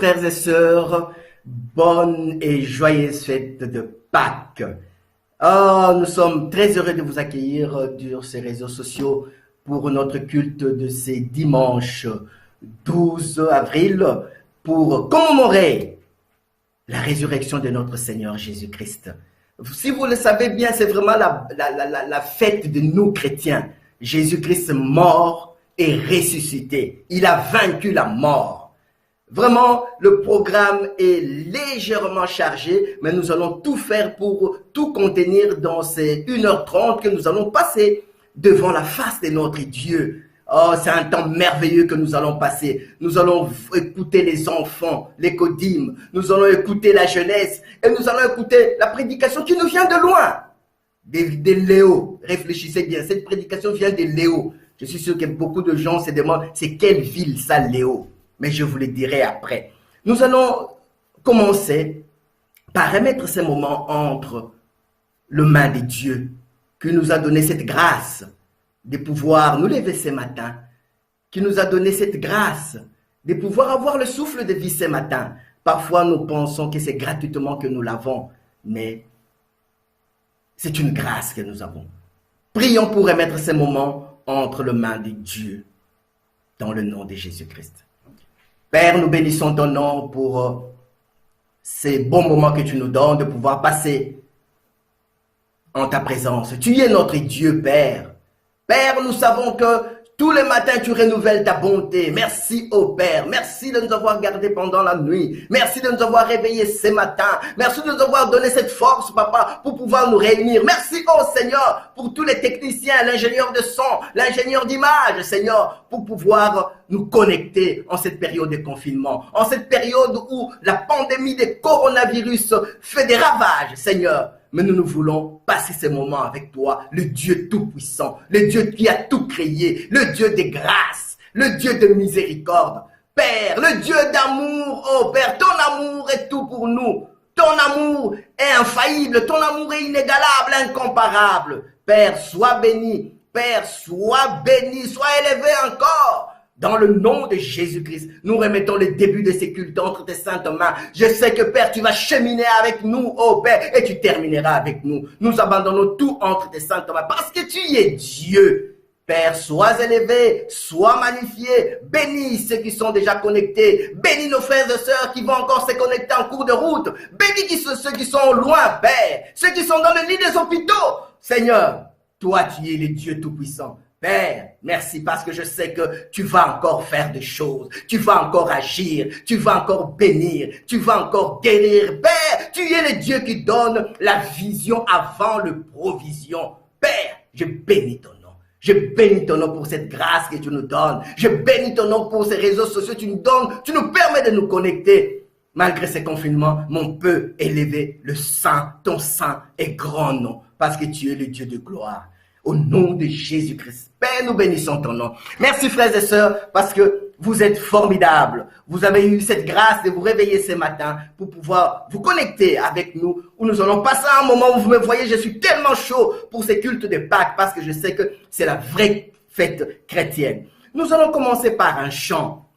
frères et sœurs, bonne et joyeuse fête de Pâques. Oh, nous sommes très heureux de vous accueillir sur ces réseaux sociaux pour notre culte de ce dimanche 12 avril pour commémorer la résurrection de notre Seigneur Jésus-Christ. Si vous le savez bien, c'est vraiment la fête de nous chrétiens. Jésus-Christ mort et ressuscité. Il a vaincu la mort. Vraiment, le programme est légèrement chargé, mais nous allons tout faire pour tout contenir dans ces 1h30 que nous allons passer devant la face de notre Dieu. Oh, c'est un temps merveilleux que nous allons passer. Nous allons écouter les enfants, les codimes. Nous allons écouter la jeunesse. Et nous allons écouter la prédication qui nous vient de loin. De Léo. Réfléchissez bien. Cette prédication vient de Léo. Je suis sûr que beaucoup de gens se demandent, c'est quelle ville ça, Léo? Mais je vous le dirai après. Nous allons commencer par remettre ces moments entre les mains de Dieu qui nous a donné cette grâce de pouvoir nous lever ce matin, qui nous a donné cette grâce de pouvoir avoir le souffle de vie ce matin. Parfois, nous pensons que c'est gratuitement que nous l'avons, mais c'est une grâce que nous avons. Prions pour remettre ces moments entre les mains de Dieu, dans le nom de Jésus-Christ. Père, nous bénissons ton nom pour ces bons moments que tu nous donnes de pouvoir passer en ta présence. Tu es notre Dieu, Père. Père, nous savons que tous les matins, tu renouvelles ta bonté. Merci, ô Père. Merci de nous avoir gardés pendant la nuit. Merci de nous avoir réveillés ce matin. Merci de nous avoir donné cette force, Papa, pour pouvoir nous réunir. Merci, ô Seigneur, pour tous les techniciens, l'ingénieur de son, l'ingénieur d'image, Seigneur, pour pouvoir nous connecter en cette période de confinement, en cette période où la pandémie de coronavirus fait des ravages, Seigneur. Mais nous voulons passer ces moments avec toi, le Dieu tout-puissant, le Dieu qui a tout créé, le Dieu de grâce, le Dieu de miséricorde. Père, le Dieu d'amour, oh Père, ton amour est tout pour nous. Ton amour est infaillible, ton amour est inégalable, incomparable. Père, sois béni, Père, sois béni, sois élevé encore. Dans le nom de Jésus-Christ, nous remettons le début de ces cultes entre tes saintes mains. Je sais que Père, tu vas cheminer avec nous, oh Père, et tu termineras avec nous. Nous abandonnons tout entre tes saintes mains parce que tu es Dieu. Père, sois élevé, sois magnifié. Bénis ceux qui sont déjà connectés. Bénis nos frères et sœurs qui vont encore se connecter en cours de route. Bénis ceux qui sont loin, Père. Ceux qui sont dans le lit des hôpitaux. Seigneur, toi, tu es le Dieu tout-puissant. Père, merci parce que je sais que tu vas encore faire des choses, tu vas encore agir, tu vas encore bénir, tu vas encore guérir. Père, tu es le Dieu qui donne la vision avant le provision. Père, je bénis ton nom. Je bénis ton nom pour cette grâce que tu nous donnes. Je bénis ton nom pour ces réseaux sociaux que tu nous donnes. Tu nous permets de nous connecter. Malgré ces confinements, mon peut élever le saint, ton saint et grand nom parce que tu es le Dieu de gloire. Au nom de Jésus-Christ. Père, nous bénissons ton nom. Merci frères et sœurs parce que vous êtes formidables. Vous avez eu cette grâce de vous réveiller ce matin pour pouvoir vous connecter avec nous où nous allons passer un moment où vous me voyez, je suis tellement chaud pour ces cultes de Pâques parce que je sais que c'est la vraie fête chrétienne. Nous allons commencer par un chant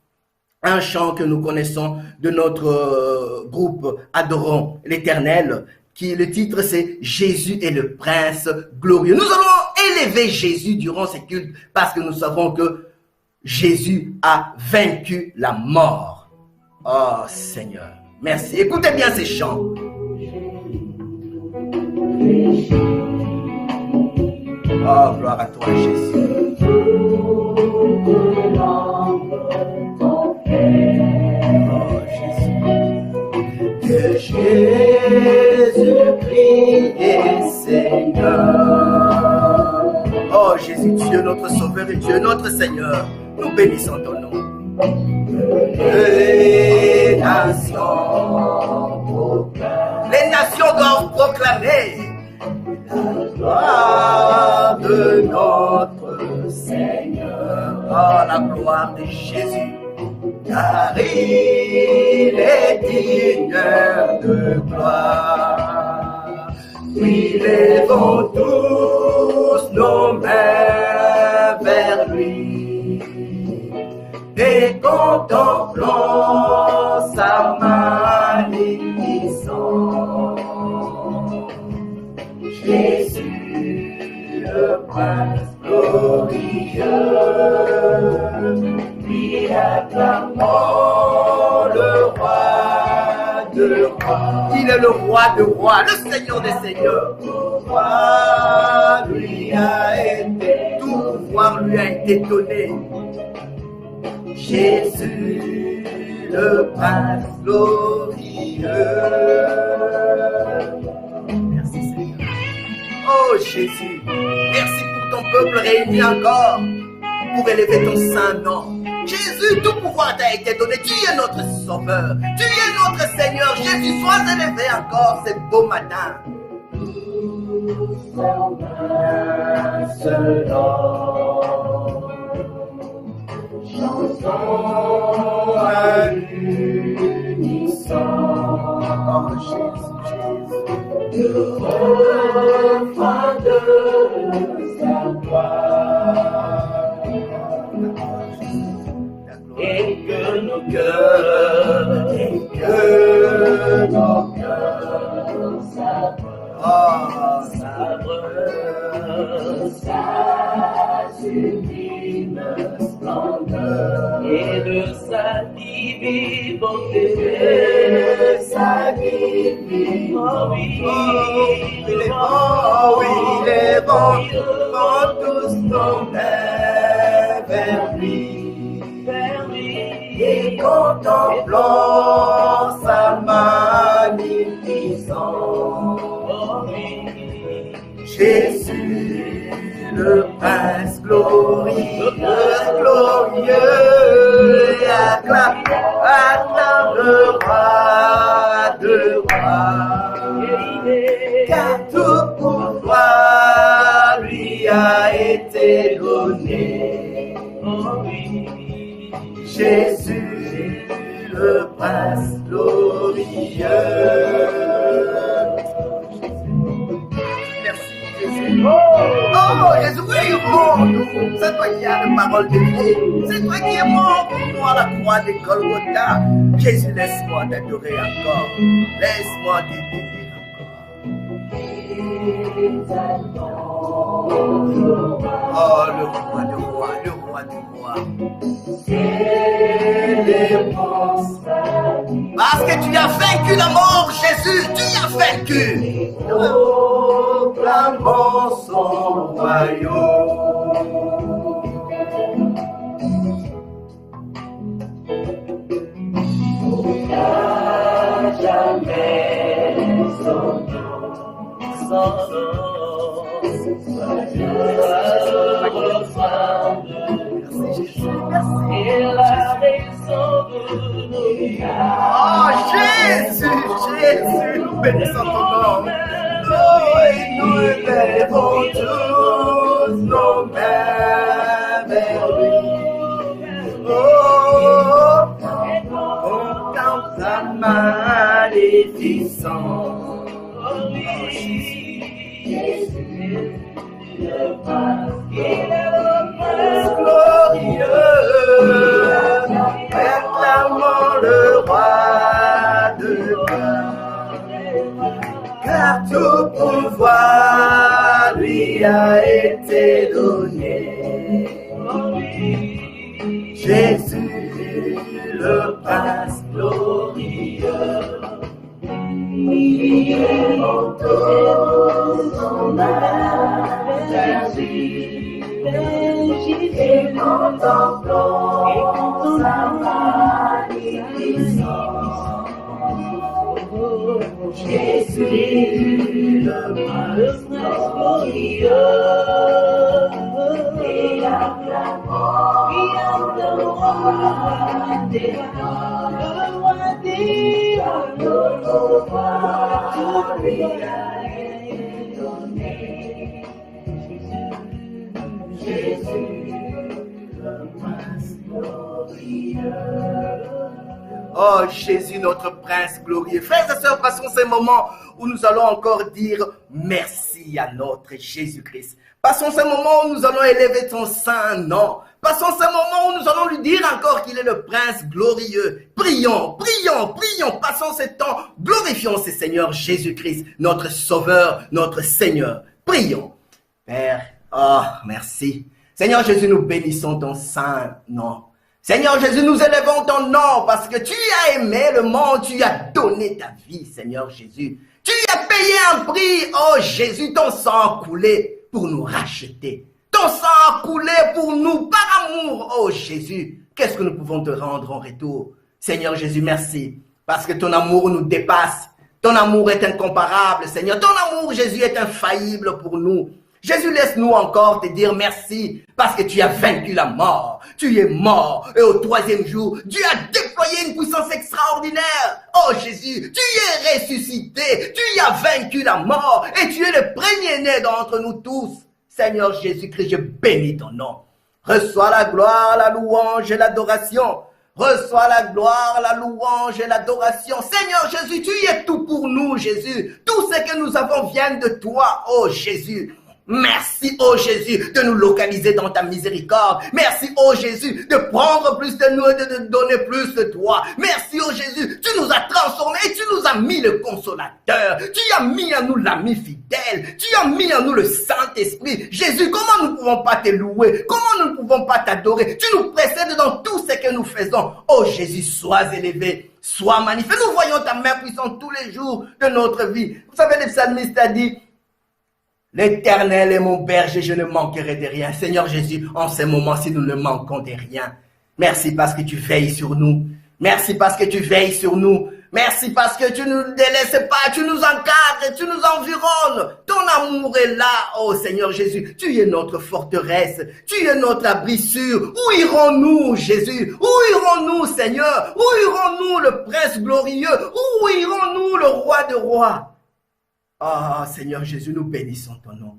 que nous connaissons de notre groupe Adorons l'Éternel. Le titre c'est Jésus est le Prince glorieux. Nous allons élever Jésus durant ces cultes parce que nous savons que Jésus a vaincu la mort. Oh Seigneur, merci. Écoutez bien ces chants. Oh, gloire à toi Jésus. Oh Jésus. Que Jésus-Christ est Seigneur. Oh Jésus, Dieu notre Sauveur et Dieu notre Seigneur, nous bénissons ton nom. Les nations doivent proclamer la gloire de notre Seigneur. Oh, la gloire de Jésus. Car il est digne de gloire. Oui, levons tous nos mains vers lui et contemplons sa prince glorieux, lui acclamons le roi de rois. Il est le roi de rois, le Seigneur des seigneurs. Pouvoir lui a été, tout pouvoir lui a été donné. Jésus, le prince glorieux. Merci Seigneur. Oh Jésus, merci pour ton peuple réuni encore pour élever ton saint nom. Jésus, tout pouvoir t'a été donné. Tu es notre sauveur. Tu es notre Seigneur. Jésus, sois élevé encore ce beau matin. Chantons à l'unisson. Oh Jésus, Jésus. Refrain de sa gloire. Et que nos cœurs s'abreuvrent sa sublime splendeur et de sa divine bonté. Oh oui, les vents vont tous tomber vers lui. Et contemplant sa magnificence, Jésus, le prince glorieux, acclame le roi de rois, car tout pouvoir lui a été donné. Jésus, le prince glorieux. Merci Jésus. Oh Jésus, oui, nous. C'est toi qui as la parole de Dieu. C'est toi qui es mort pour nous à la croix de Golgotha. Jésus, laisse-moi t'adorer encore. Laisse-moi t'aider encore. Oh, le roi de roi, le roi de roi. Parce que tu as vaincu la mort, Jésus, tu as vaincu. Proclamons son royaume. Jamais son nom. Oh Jésus, Jésus, nous bénissons ton nom. Nous élevons tous nos mains vers lui. Oh, contemple sa magnificence. Jésus, le prince glorieux, acclamons le roi de gloire, car tout pouvoir lui a été donné. Jésus, le prince glorieux, il est mon tour, son âme, et contemplons sa magnificence. Jésus, le prince glorieux, et acclamons le roi des rois, le pouvoir lui a été donné. Jésus, le prince glorieux. Oh Jésus, notre prince glorieux. Frères et sœurs, passons ces moments où nous allons encore dire merci à notre Jésus-Christ. Passons ces moments où nous allons élever son saint nom. Passons ces moments où nous allons lui dire encore qu'il est le prince glorieux. Prions, prions, prions. Passons ce temps. Glorifions ce Seigneur Jésus-Christ, notre sauveur, notre Seigneur. Prions. Père, Oh, merci. Seigneur Jésus, nous bénissons ton saint nom. Seigneur Jésus, nous élevons ton nom parce que tu as aimé le monde, tu as donné ta vie, Seigneur Jésus. Tu as payé un prix, oh Jésus, ton sang a coulé pour nous racheter. Ton sang a coulé pour nous par amour, oh Jésus. Qu'est-ce que nous pouvons te rendre en retour? Seigneur Jésus, merci parce que ton amour nous dépasse. Ton amour est incomparable, Seigneur. Ton amour, Jésus, est infaillible pour nous. Jésus, laisse-nous encore te dire merci parce que tu as vaincu la mort. Tu es mort et au troisième jour, Dieu a déployé une puissance extraordinaire. Oh Jésus, tu es ressuscité. Tu as vaincu la mort et tu es le premier-né d'entre nous tous. Seigneur Jésus-Christ, je bénis ton nom. Reçois la gloire, la louange et l'adoration. Reçois la gloire, la louange et l'adoration. Seigneur Jésus, tu es tout pour nous, Jésus. Tout ce que nous avons vient de toi, oh Jésus. Merci, oh Jésus, de nous localiser dans ta miséricorde. Merci, oh Jésus, de prendre plus de nous et de nous donner plus de toi. Merci, oh Jésus, tu nous as transformés et tu nous as mis le consolateur. Tu as mis en nous l'ami fidèle. Tu as mis en nous le Saint-Esprit. Jésus, comment nous ne pouvons pas te louer? Comment nous ne pouvons pas t'adorer? Tu nous précèdes dans tout ce que nous faisons. Oh Jésus, sois élevé. Sois magnifique. Nous voyons ta main puissante tous les jours de notre vie. Vous savez, le psalmiste a dit, l'Éternel est mon berger, je ne manquerai de rien. Seigneur Jésus, en ces moments-ci, nous ne manquons de rien. Merci parce que tu veilles sur nous. Merci parce que tu veilles sur nous. Merci parce que tu ne nous délaisses pas, tu nous encadres, tu nous environnes. Ton amour est là, oh Seigneur Jésus. Tu es notre forteresse, tu es notre abri sûr. Où irons-nous, Jésus? Où irons-nous, Seigneur? Où irons-nous, le Prince glorieux? Où irons-nous, le Roi de rois? Oh Seigneur Jésus, nous bénissons ton nom.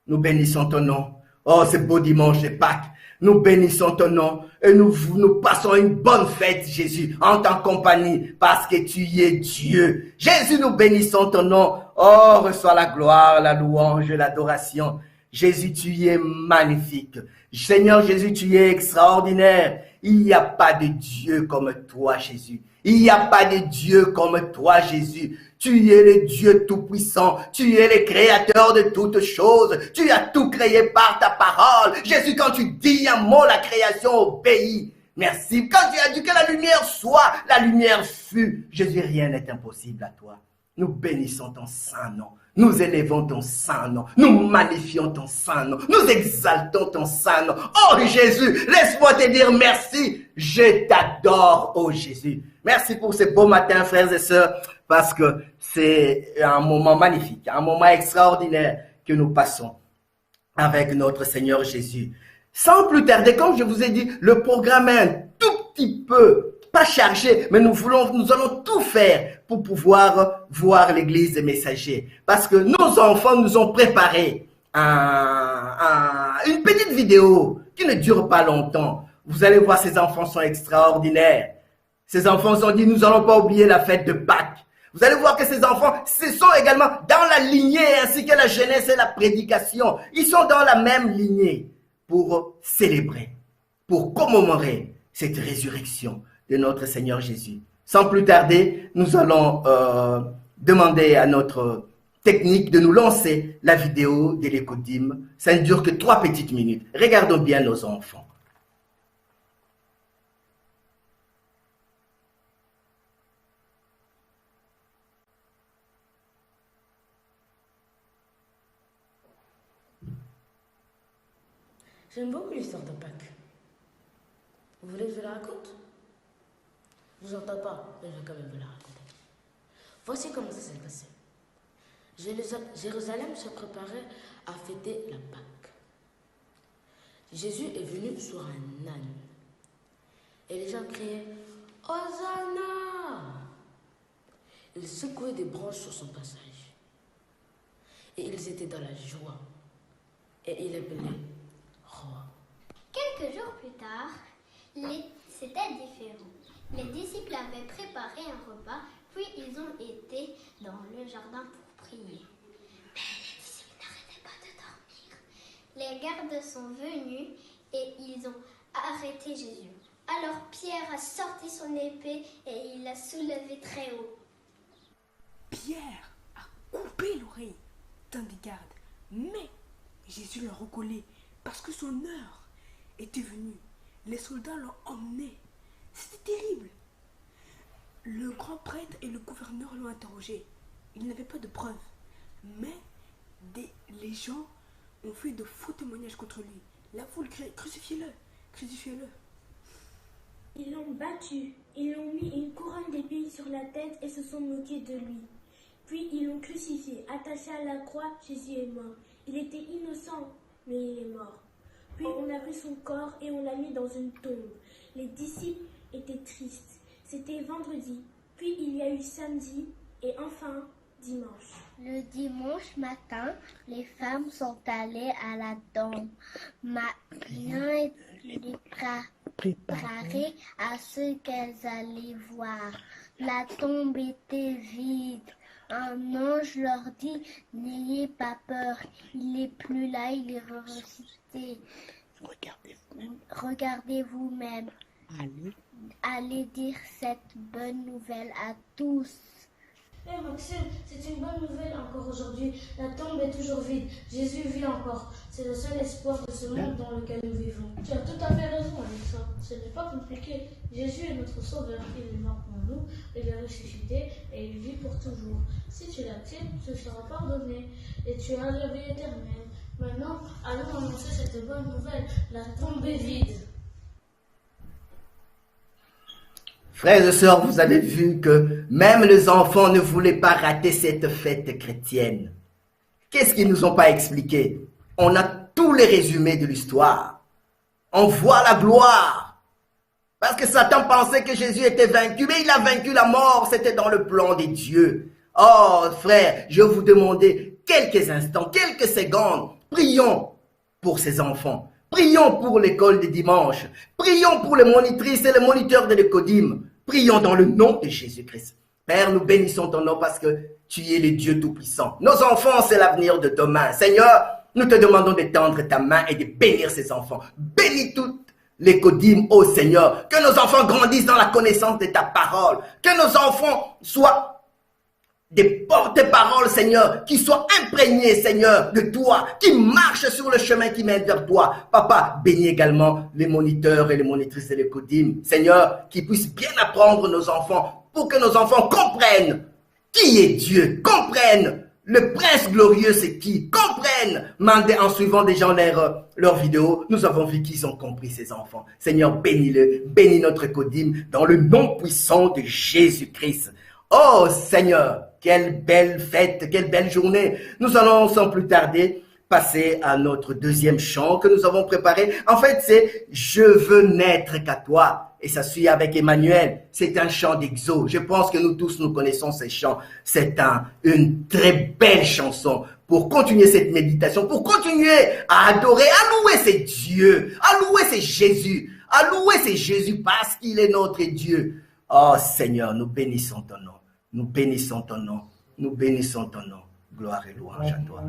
Nous bénissons ton nom. Oh, ce beau dimanche de Pâques. Nous bénissons ton nom et nous passons une bonne fête, Jésus, en ta compagnie, parce que tu es Dieu. Jésus, nous bénissons ton nom. Oh, reçois la gloire, la louange, l'adoration. Jésus, tu es magnifique. Seigneur Jésus, tu es extraordinaire. Il n'y a pas de Dieu comme toi, Jésus. Il n'y a pas de Dieu comme toi, Jésus. Tu es le Dieu tout-puissant. Tu es le créateur de toutes choses. Tu as tout créé par ta parole. Jésus, quand tu dis un mot, la création obéit. Merci. Quand tu as dit que la lumière soit, la lumière fut. Jésus, rien n'est impossible à toi. Nous bénissons ton saint nom. Nous élevons ton saint nom. Nous magnifions ton saint nom. Nous exaltons ton saint nom. Oh Jésus, laisse-moi te dire merci. Je t'adore, oh Jésus. Merci pour ce beau matin, frères et sœurs, parce que c'est un moment magnifique, un moment extraordinaire que nous passons avec notre Seigneur Jésus. Sans plus tarder, comme je vous ai dit, le programme est un tout petit peu pas chargé, mais nous allons tout faire pour pouvoir voir l'église des messagers. Parce que nos enfants nous ont préparé une petite vidéo qui ne dure pas longtemps. Vous allez voir, ces enfants sont extraordinaires. Ces enfants ont dit, nous n'allons pas oublier la fête de Pâques. Vous allez voir que ces enfants, ce sont également dans la lignée ainsi que la jeunesse et la prédication. Ils sont dans la même lignée pour célébrer, pour commémorer cette résurrection de notre Seigneur Jésus. Sans plus tarder, nous allons demander à notre technique de nous lancer la vidéo de l'écodime. Ça ne dure que 3 petites minutes. Regardons bien nos enfants. J'aime beaucoup l'histoire de Pâques. Vous voulez que je la raconte? Je vous entends pas, mais je vais quand même vous la raconter. Voici comment ça s'est passé. Jérusalem se préparait à fêter la Pâque. Jésus est venu sur un âne. Et les gens criaient « Hosanna !» Ils secouaient des branches sur son passage. Et ils étaient dans la joie. Et il appelait roi. Quelques jours plus tard, c'était différent. Les disciples avaient préparé un repas, puis ils ont été dans le jardin pour prier. Mais les disciples n'arrêtaient pas de dormir. Les gardes sont venus et ils ont arrêté Jésus. Alors Pierre a sorti son épée et il l'a soulevée très haut. Pierre a coupé l'oreille d'un des gardes, mais Jésus le recollait parce que son heure était venue. Les soldats l'ont emmené. C'était terrible. Le grand prêtre et le gouverneur l'ont interrogé. Il n'avait pas de preuves. Mais les gens ont fait de faux témoignages contre lui. La foule criait, crucifiez-le, crucifiez-le. Ils l'ont battu, ils l'ont mis une couronne d'épines sur la tête et se sont moqués de lui. Puis ils l'ont crucifié, attaché à la croix, Jésus est mort. Il était innocent, mais il est mort. Puis on a pris son corps et on l'a mis dans une tombe. Les disciples étaient tristes. C'était vendredi, puis il y a eu samedi et enfin dimanche. Le dimanche matin, les femmes sont allées à la tombe. Bien préparées à ce qu'elles allaient voir. La tombe était vide. Un ange leur dit, n'ayez pas peur, il n'est plus là, il est ressuscité. Regardez vous-même. Allez dire cette bonne nouvelle à tous. Maxime, c'est une bonne nouvelle encore aujourd'hui. La tombe est toujours vide. Jésus vit encore. C'est le seul espoir de ce monde dans lequel nous vivons. Tu as tout à fait raison avec ça. Ce n'est pas compliqué. Jésus est notre sauveur. Il est mort pour nous, il est ressuscité et il vit pour toujours. Si tu l'acceptes, tu seras pardonné et tu as la vie éternelle. Maintenant, allons annoncer cette bonne nouvelle. La tombe est vide. Frères et sœurs, vous avez vu que même les enfants ne voulaient pas rater cette fête chrétienne. Qu'est-ce qu'ils nous ont pas expliqué? On a tous les résumés de l'histoire. On voit la gloire. Parce que Satan pensait que Jésus était vaincu, mais il a vaincu la mort. C'était dans le plan de Dieu. Oh, frère, je vais vous demander quelques instants, quelques secondes. Prions pour ces enfants. Prions pour l'école de dimanche. Prions pour les monitrices et les moniteurs de l'écodim. Prions dans le nom de Jésus-Christ. Père, nous bénissons ton nom parce que tu es le Dieu Tout-Puissant. Nos enfants, c'est l'avenir de demain. Seigneur, nous te demandons d'étendre ta main et de bénir ces enfants. Bénis toutes l'écodim, ô Seigneur. Que nos enfants grandissent dans la connaissance de ta parole. Que nos enfants soient des porte-paroles, Seigneur, qui soient imprégnés, Seigneur, de toi, qui marchent sur le chemin qui mène vers toi. Papa, bénis également les moniteurs et les monitrices de l'écodim. Seigneur, qui puissent bien apprendre nos enfants, pour que nos enfants comprennent qui est Dieu, comprennent le prince glorieux c'est qui, comprennent, en suivant des gens leurs vidéos. Nous avons vu qu'ils ont compris ces enfants. Seigneur, bénis-le, bénis notre écodim dans le nom puissant de Jésus-Christ. Oh Seigneur, quelle belle fête, quelle belle journée. Nous allons sans plus tarder passer à notre deuxième chant que nous avons préparé. En fait, c'est « Je veux n'être qu'à toi ». Et ça suit avec Emmanuel. C'est un chant d'exo. Je pense que nous tous, nous connaissons ces chants. C'est une très belle chanson pour continuer cette méditation, pour continuer à adorer, à louer ces dieux, à louer ces Jésus, à louer ces Jésus parce qu'il est notre Dieu. Oh Seigneur, nous bénissons ton nom. Nous bénissons ton nom. Nous bénissons ton nom. Gloire et louange à toi.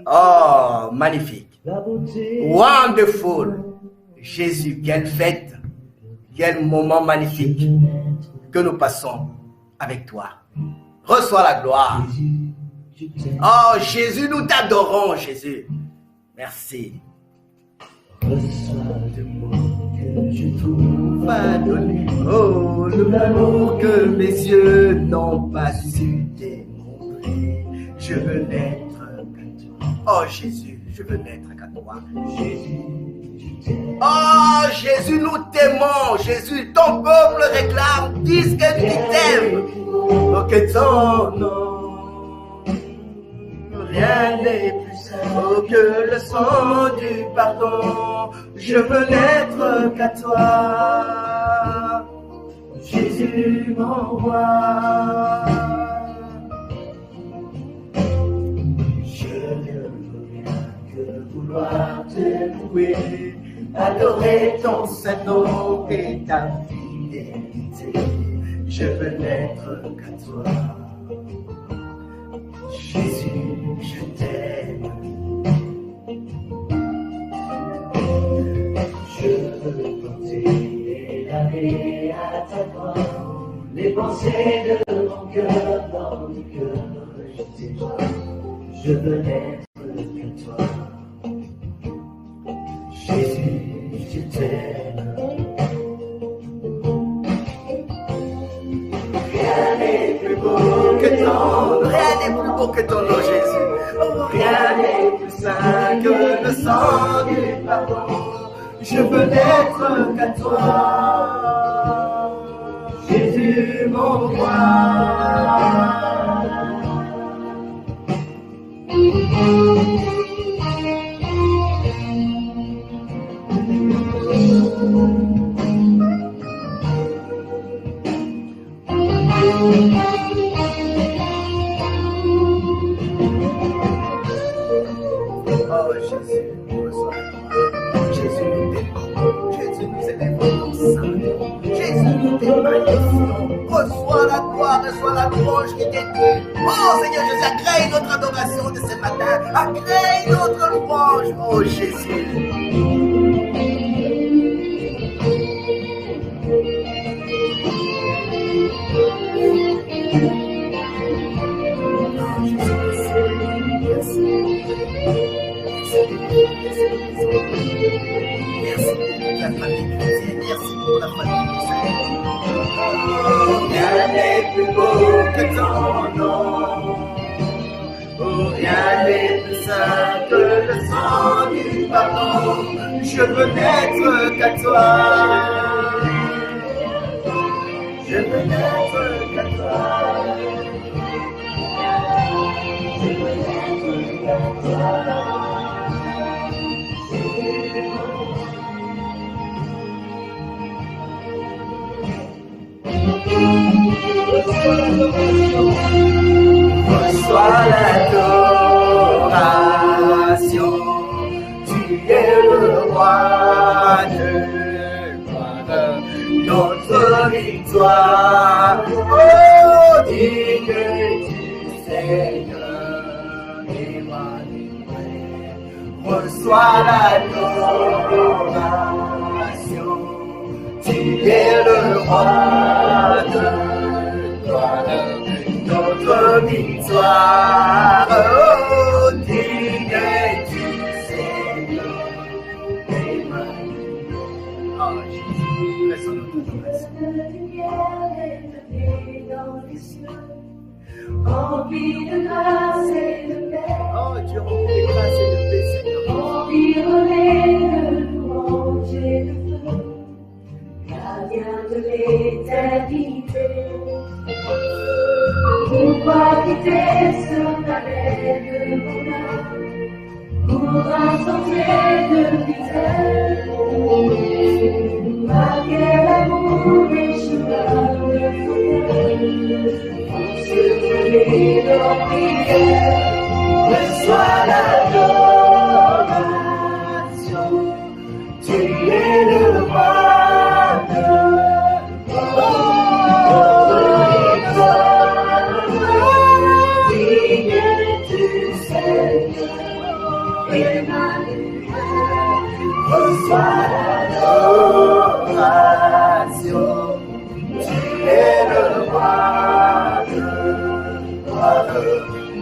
Oh, magnifique. Wonderful. Jésus, quelle fête. Quel moment magnifique que nous passons avec toi. Reçois la gloire. Oh, Jésus, nous t'adorons, Jésus. Merci. Je trouve à donner, oh, l'amour que mes yeux n'ont pas su démontrer. Je veux n'être qu'à toi. Oh Jésus, je veux n'être qu'à toi. Oh Jésus, nous t'aimons. Jésus, ton peuple réclame, dis que tu t'aimes. Oh, que ton nom, rien n'est plus simple que le sang du pardon. Je veux n'être qu'à toi. Jésus m'envoie. Je ne veux rien que vouloir te louer, adorer ton Saint-Nom et ta fidélité. Je veux n'être qu'à toi. Jésus, je t'aime. Je veux porter l'année à ta croix, les pensées de mon cœur dans le cœur de toi. Je veux n'être que toi. que ton, rien n'est plus beau que ton nom, Jésus. Oh, rien n'est plus saint que le sang du pardon. Je veux n'être qu'à toi, Jésus mon roi. Oh Jésus, reçois la gloire. Jésus nous défend. Jésus nous élève dans sa nom. Jésus nous défend. Reçois la gloire, reçois la louange qui t'est due. Oh Seigneur Jésus, agrée notre adoration de ce matin. Agrée notre louange. Oh Jésus. Merci pour la famille. Rien n'est plus beau que ton nom. Oh, rien n'est plus saint que le sang du pardon. Je veux n'être qu'à toi. Je veux n'être qu'à toi. Je veux n'être qu'à toi. Reçois l'adoration, tu es le roi de notre victoire. Oh, digne du Seigneur, Emmanuel. Reçois l'adoration, tu es le roi de notre victoire. Oh, digne du Seigneur, Emmanuel. Oh Jésus, laisse-nous toute grâce. Rempli de grâce et de paix. Oh Dieu, rempli de grâce et de paix, Seigneur. Environné de louanges et de feu, gardien de l'éternité. Pourquoi quitter ce palais de bonheur pour un sentier de misère? Par quel amour et chemin de bonheur, on se relève en prière. Reçois l'adoration, tu es le roi de notre victoire. Digne du Seigneur, Emmanuel. Reçois l'adoration, tu es le roi de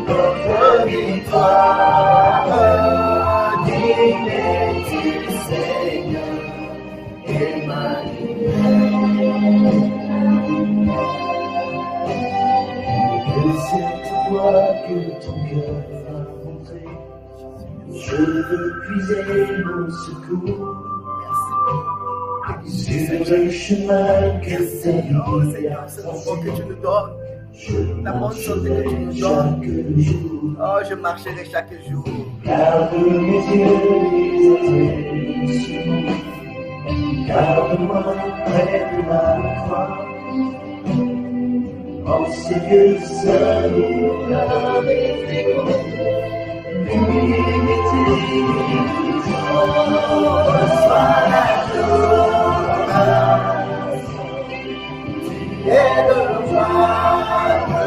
notre victoire. Digne du Seigneur, Emmanuel. Et c'est toi que ton cœur va montrer. Je veux puiser mon secours sur le chemin que Oh Seigneur, c'est le bon que tu nous donnes. La bonne chose que tu nous donnes. Oh, je marcherai chaque jour. Garde mes yeux sur moi. Garde-moi près de la croix. En ces lieux seuls où l'âme est féconde. Reçois l'adoration, tu es le roi de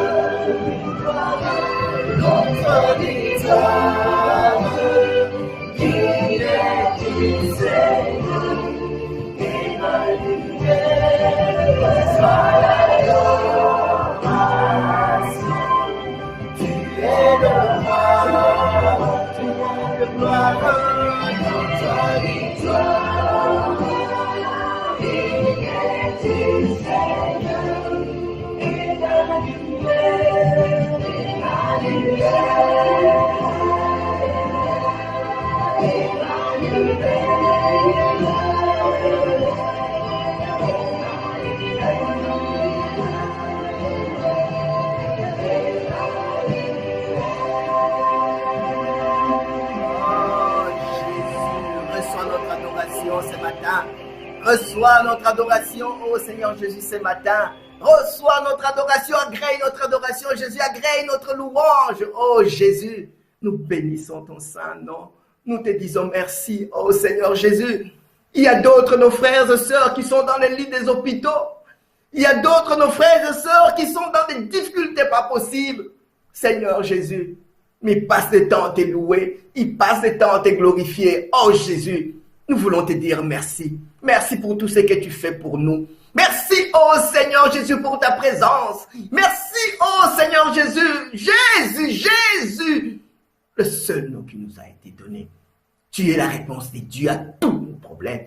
notre victoire. Digne du Seigneur, Emmanuel. Reçois l'adoration, tu es le roi. Gloire notre victoire, digne du Seigneur, Emmanuel. Reçois notre adoration, ô Seigneur Jésus, ce matin. Reçois notre adoration, agrée notre adoration, Jésus, agrée notre louange. Oh Jésus, nous bénissons ton saint nom. Nous te disons merci, oh Seigneur Jésus. Il y a d'autres, nos frères et sœurs, qui sont dans les lits des hôpitaux. Il y a d'autres, nos frères et sœurs, qui sont dans des difficultés pas possibles. Seigneur Jésus, mais ils passent le temps à te louer. Ils passent le temps à te glorifier. Oh Jésus, nous voulons te dire merci. Merci pour tout ce que tu fais pour nous. Merci, oh Seigneur Jésus, pour ta présence. Merci, oh Seigneur Jésus. Jésus, le seul nom qui nous a été donné. Tu es la réponse de Dieu à tous nos problèmes.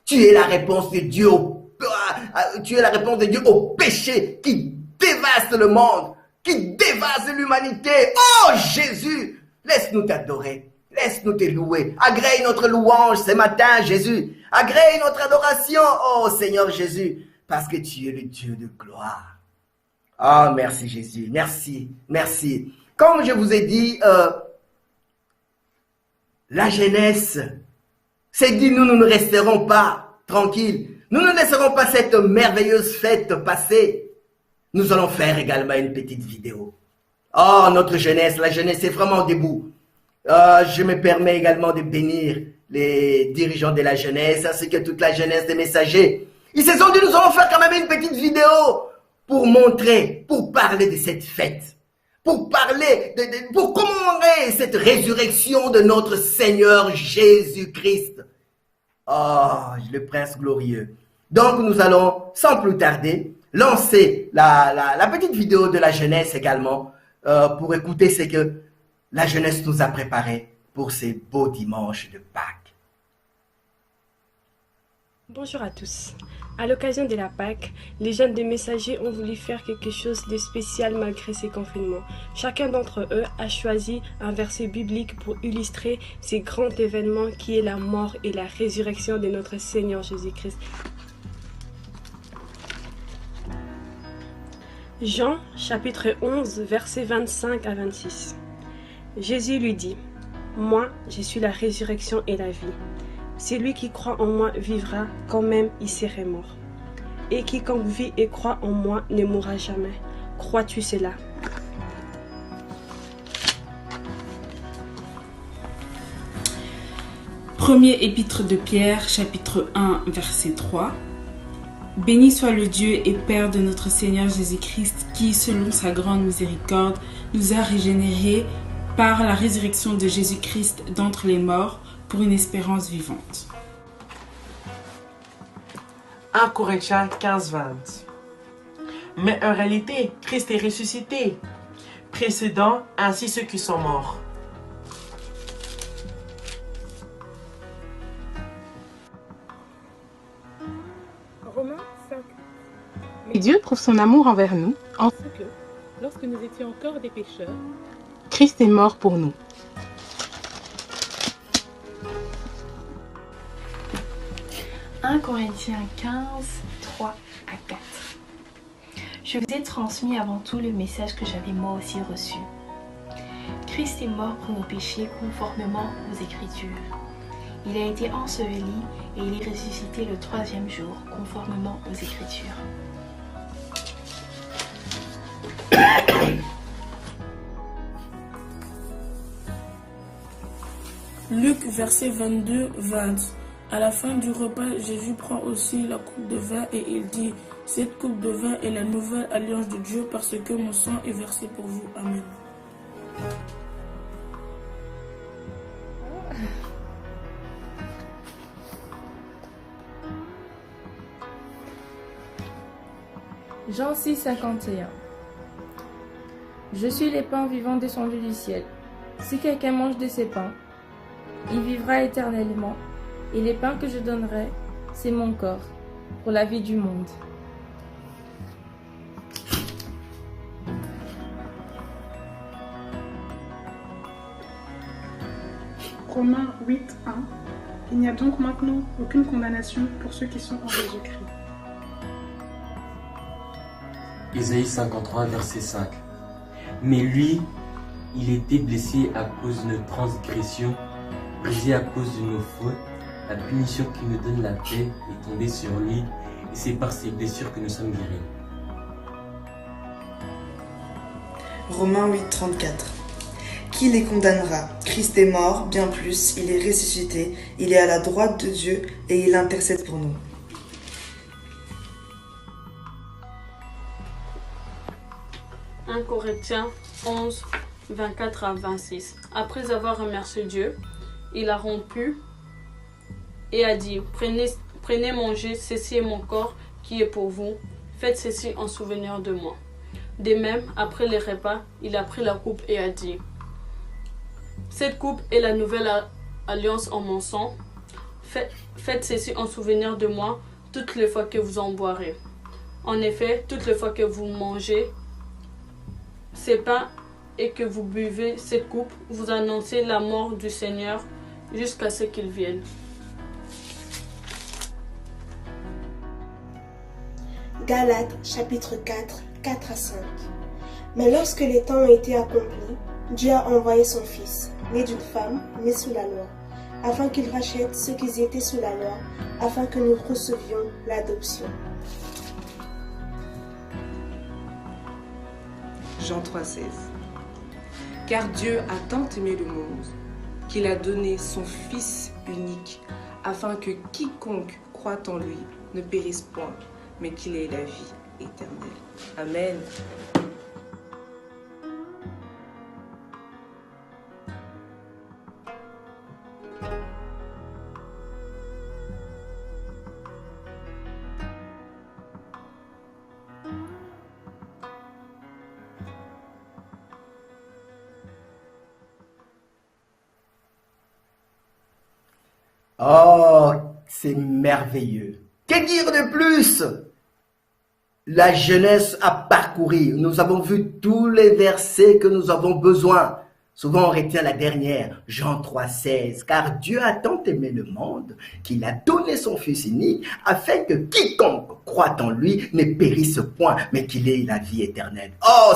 Tu es la réponse de Dieu au péché qui dévaste le monde, qui dévaste l'humanité. Oh Jésus, laisse-nous t'adorer, laisse-nous te louer. Agrée notre louange ce matin, Jésus. Agrée notre adoration, oh Seigneur Jésus, parce que tu es le Dieu de gloire. Ah, merci Jésus, merci. Comme je vous ai dit, la jeunesse, c'est dit, nous ne resterons pas tranquilles. Nous ne laisserons pas cette merveilleuse fête passer. Nous allons faire également une petite vidéo. Oh, notre jeunesse, la jeunesse est vraiment debout. Je me permets également de bénir les dirigeants de la jeunesse, ainsi que toute la jeunesse des messagers. Ils se sont dit, nous allons faire quand même une petite vidéo pour montrer, pour parler de cette fête. Pour parler, pour commémorer cette résurrection de notre Seigneur Jésus-Christ. Oh, le Prince glorieux. Donc nous allons, sans plus tarder, lancer la petite vidéo de la jeunesse également, pour écouter ce que la jeunesse nous a préparé pour ces beaux dimanches de Pâques. Bonjour à tous. À l'occasion de la Pâques, les jeunes des messagers ont voulu faire quelque chose de spécial malgré ces confinements. Chacun d'entre eux a choisi un verset biblique pour illustrer ces grands événements qui est la mort et la résurrection de notre Seigneur Jésus-Christ. Jean, chapitre 11, versets 25 à 26. Jésus lui dit, « Moi, je suis la résurrection et la vie. Celui qui croit en moi vivra quand même il serait mort. Et quiconque vit et croit en moi ne mourra jamais. Crois-tu cela ?» Premier épître de Pierre, chapitre 1, verset 3. Béni soit le Dieu et Père de notre Seigneur Jésus-Christ, qui, selon sa grande miséricorde, nous a régénérés par la résurrection de Jésus-Christ d'entre les morts, pour une espérance vivante. 1 Corinthiens 15-20. Mais en réalité, Christ est ressuscité, précédant ainsi ceux qui sont morts. Romains 5. Mais Dieu prouve son amour envers nous, en ce que, lorsque nous étions encore des pécheurs, Christ est mort pour nous. 1 Corinthiens 15, 3 à 4. Je vous ai transmis avant tout le message que j'avais moi aussi reçu. Christ est mort pour nos péchés conformément aux Écritures. Il a été enseveli et il est ressuscité le troisième jour conformément aux Écritures. Luc, verset 22-20. À la fin du repas, Jésus prend aussi la coupe de vin et il dit, « Cette coupe de vin est la nouvelle alliance de Dieu parce que mon sang est versé pour vous. Amen. » Jean 6, 51. Je suis les pains vivants descendus du ciel. Si quelqu'un mange de ces pains, il vivra éternellement. Et les pains que je donnerai, c'est mon corps, pour la vie du monde. Romains 8, 1. Il n'y a donc maintenant aucune condamnation pour ceux qui sont en Jésus-Christ. Ésaïe 53, verset 5. Mais lui, il était blessé à cause de nos transgressions, brisé à cause de nos fautes. La punition qui nous donne la paix est tombée sur lui et c'est par ses blessures que nous sommes guéris. Romains 8, 34. Qui les condamnera? Christ est mort, bien plus, il est ressuscité, il est à la droite de Dieu et il intercède pour nous. « 1 Corinthiens 11, 24 à 26. Après avoir remercié Dieu, il a rompu et a dit, prenez, mangez, ceci est mon corps qui est pour vous, faites ceci en souvenir de moi. De même, après les repas, il a pris la coupe et a dit, cette coupe est la nouvelle alliance en mon sang, faites ceci en souvenir de moi toutes les fois que vous en boirez. En effet, toutes les fois que vous mangez ces pains et que vous buvez cette coupe, vous annoncez la mort du Seigneur jusqu'à ce qu'il vienne. » Galates chapitre 4, 4 à 5. Mais lorsque les temps ont été accomplis, Dieu a envoyé son Fils, né d'une femme, né sous la loi, afin qu'il rachète ceux qui étaient sous la loi, afin que nous recevions l'adoption. Jean 3,16. Car Dieu a tant aimé le monde qu'il a donné son Fils unique, afin que quiconque croit en lui ne périsse point, mais qu'il ait la vie éternelle. Amen. Oh, c'est merveilleux. Que dire de plus? La jeunesse a parcouru. Nous avons vu tous les versets que nous avons besoin. Souvent on retient la dernière, Jean 3,16. Car Dieu a tant aimé le monde qu'il a donné son Fils unique afin que quiconque croit en lui ne périsse point, mais qu'il ait la vie éternelle. Oh,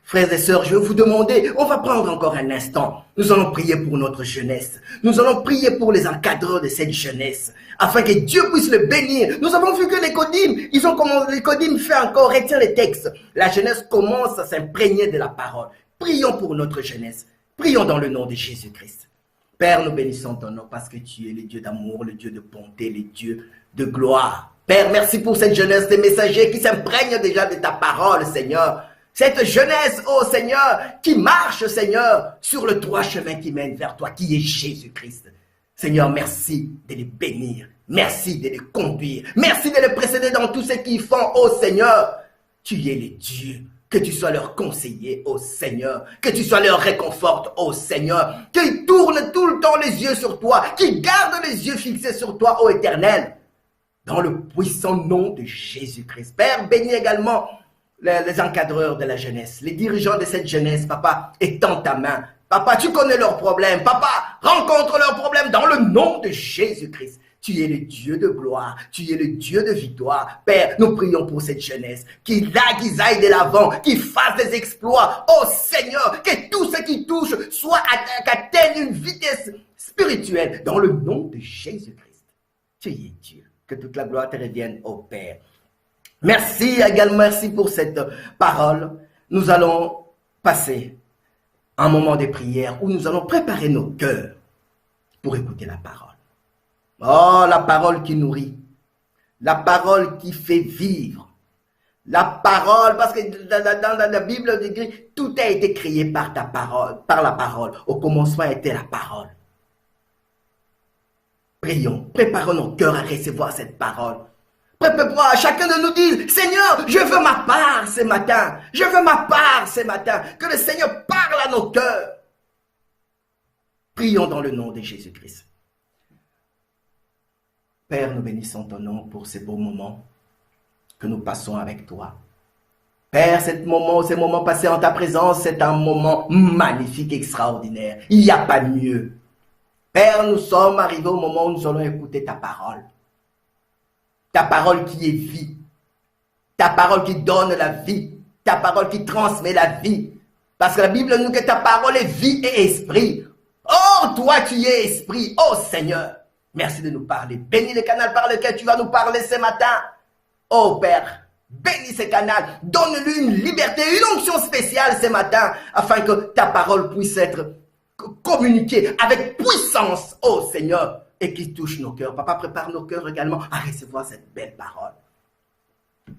frères et sœurs, je vais vous demander, on va prendre encore un instant. Nous allons prier pour notre jeunesse. Nous allons prier pour les encadreurs de cette jeunesse, afin que Dieu puisse le bénir. Nous avons vu que l'écodime fait encore retient les textes. La jeunesse commence à s'imprégner de la parole. Prions pour notre jeunesse. Prions dans le nom de Jésus-Christ. Père, nous bénissons ton nom parce que tu es le Dieu d'amour, le Dieu de bonté, le Dieu de gloire. Père, merci pour cette jeunesse des messagers qui s'imprègnent déjà de ta parole, Seigneur. Cette jeunesse, oh Seigneur, qui marche, Seigneur, sur le droit chemin qui mène vers toi, qui est Jésus-Christ. Seigneur, merci de les bénir. Merci de les conduire. Merci de les précéder dans tout ce qu'ils font, oh Seigneur. Tu es le Dieu. Que tu sois leur conseiller, ô Seigneur. Que tu sois leur réconforte, ô Seigneur. Qu'ils tournent tout le temps les yeux sur toi. Qu'ils gardent les yeux fixés sur toi, ô Éternel. Dans le puissant nom de Jésus-Christ. Père, bénis également les encadreurs de la jeunesse, les dirigeants de cette jeunesse, papa, étends ta main. Papa, tu connais leurs problèmes. Papa, rencontre leurs problèmes dans le nom de Jésus-Christ. Tu es le Dieu de gloire, tu es le Dieu de victoire. Père, nous prions pour cette jeunesse, qu'ils aillent de l'avant, qu'ils fassent des exploits. Oh Seigneur, que tout ce qui touche soit atteigne une vitesse spirituelle dans le nom de Jésus-Christ. Tu es Dieu, que toute la gloire te revienne au Père. Merci également, merci pour cette parole. Nous allons passer un moment de prière où nous allons préparer nos cœurs pour écouter la parole. Oh, la parole qui nourrit, la parole qui fait vivre, la parole, parce que dans la Bible, tout a été créé par ta parole, par la parole. Au commencement était la parole. Prions, préparons nos cœurs à recevoir cette parole. Prépare-toi, chacun de nous dise, Seigneur, je veux ma part ce matin. Je veux ma part ce matin. Que le Seigneur parle à nos cœurs. Prions dans le nom de Jésus-Christ. Père, nous bénissons ton nom pour ces beaux moments que nous passons avec toi. Père, ces moments passés en ta présence, c'est un moment magnifique, extraordinaire. Il n'y a pas mieux. Père, nous sommes arrivés au moment où nous allons écouter ta parole. Ta parole qui est vie. Ta parole qui donne la vie. Ta parole qui transmet la vie. Parce que la Bible nous dit que ta parole est vie et esprit. Oh, toi, tu es esprit. Oh, Seigneur. Merci de nous parler. Bénis le canal par lequel tu vas nous parler ce matin. Oh Père, bénis ce canal. Donne-lui une liberté, une onction spéciale ce matin afin que ta parole puisse être communiquée avec puissance, oh Seigneur, et qui touche nos cœurs. Papa, prépare nos cœurs également à recevoir cette belle parole.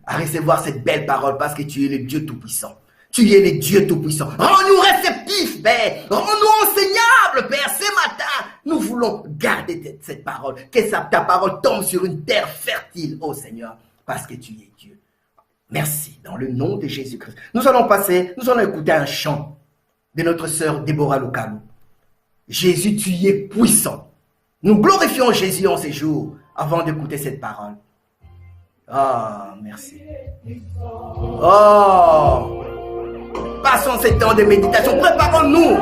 À recevoir cette belle parole parce que tu es le Dieu Tout-Puissant. Tu es le Dieu Tout-Puissant. Rends-nous réceptifs, Père. Rends-nous enseignables, Père. Ce matin, nous voulons garder cette parole. Que ta parole tombe sur une terre fertile, oh Seigneur, parce que tu es Dieu. Merci, dans le nom de Jésus-Christ. Nous allons écouter un chant de notre sœur Déborah Lokalou. Jésus, tu es puissant. Nous glorifions Jésus en ces jours avant d'écouter cette parole. Ah, merci. Oh, passons ce temps de méditation. Préparons-nous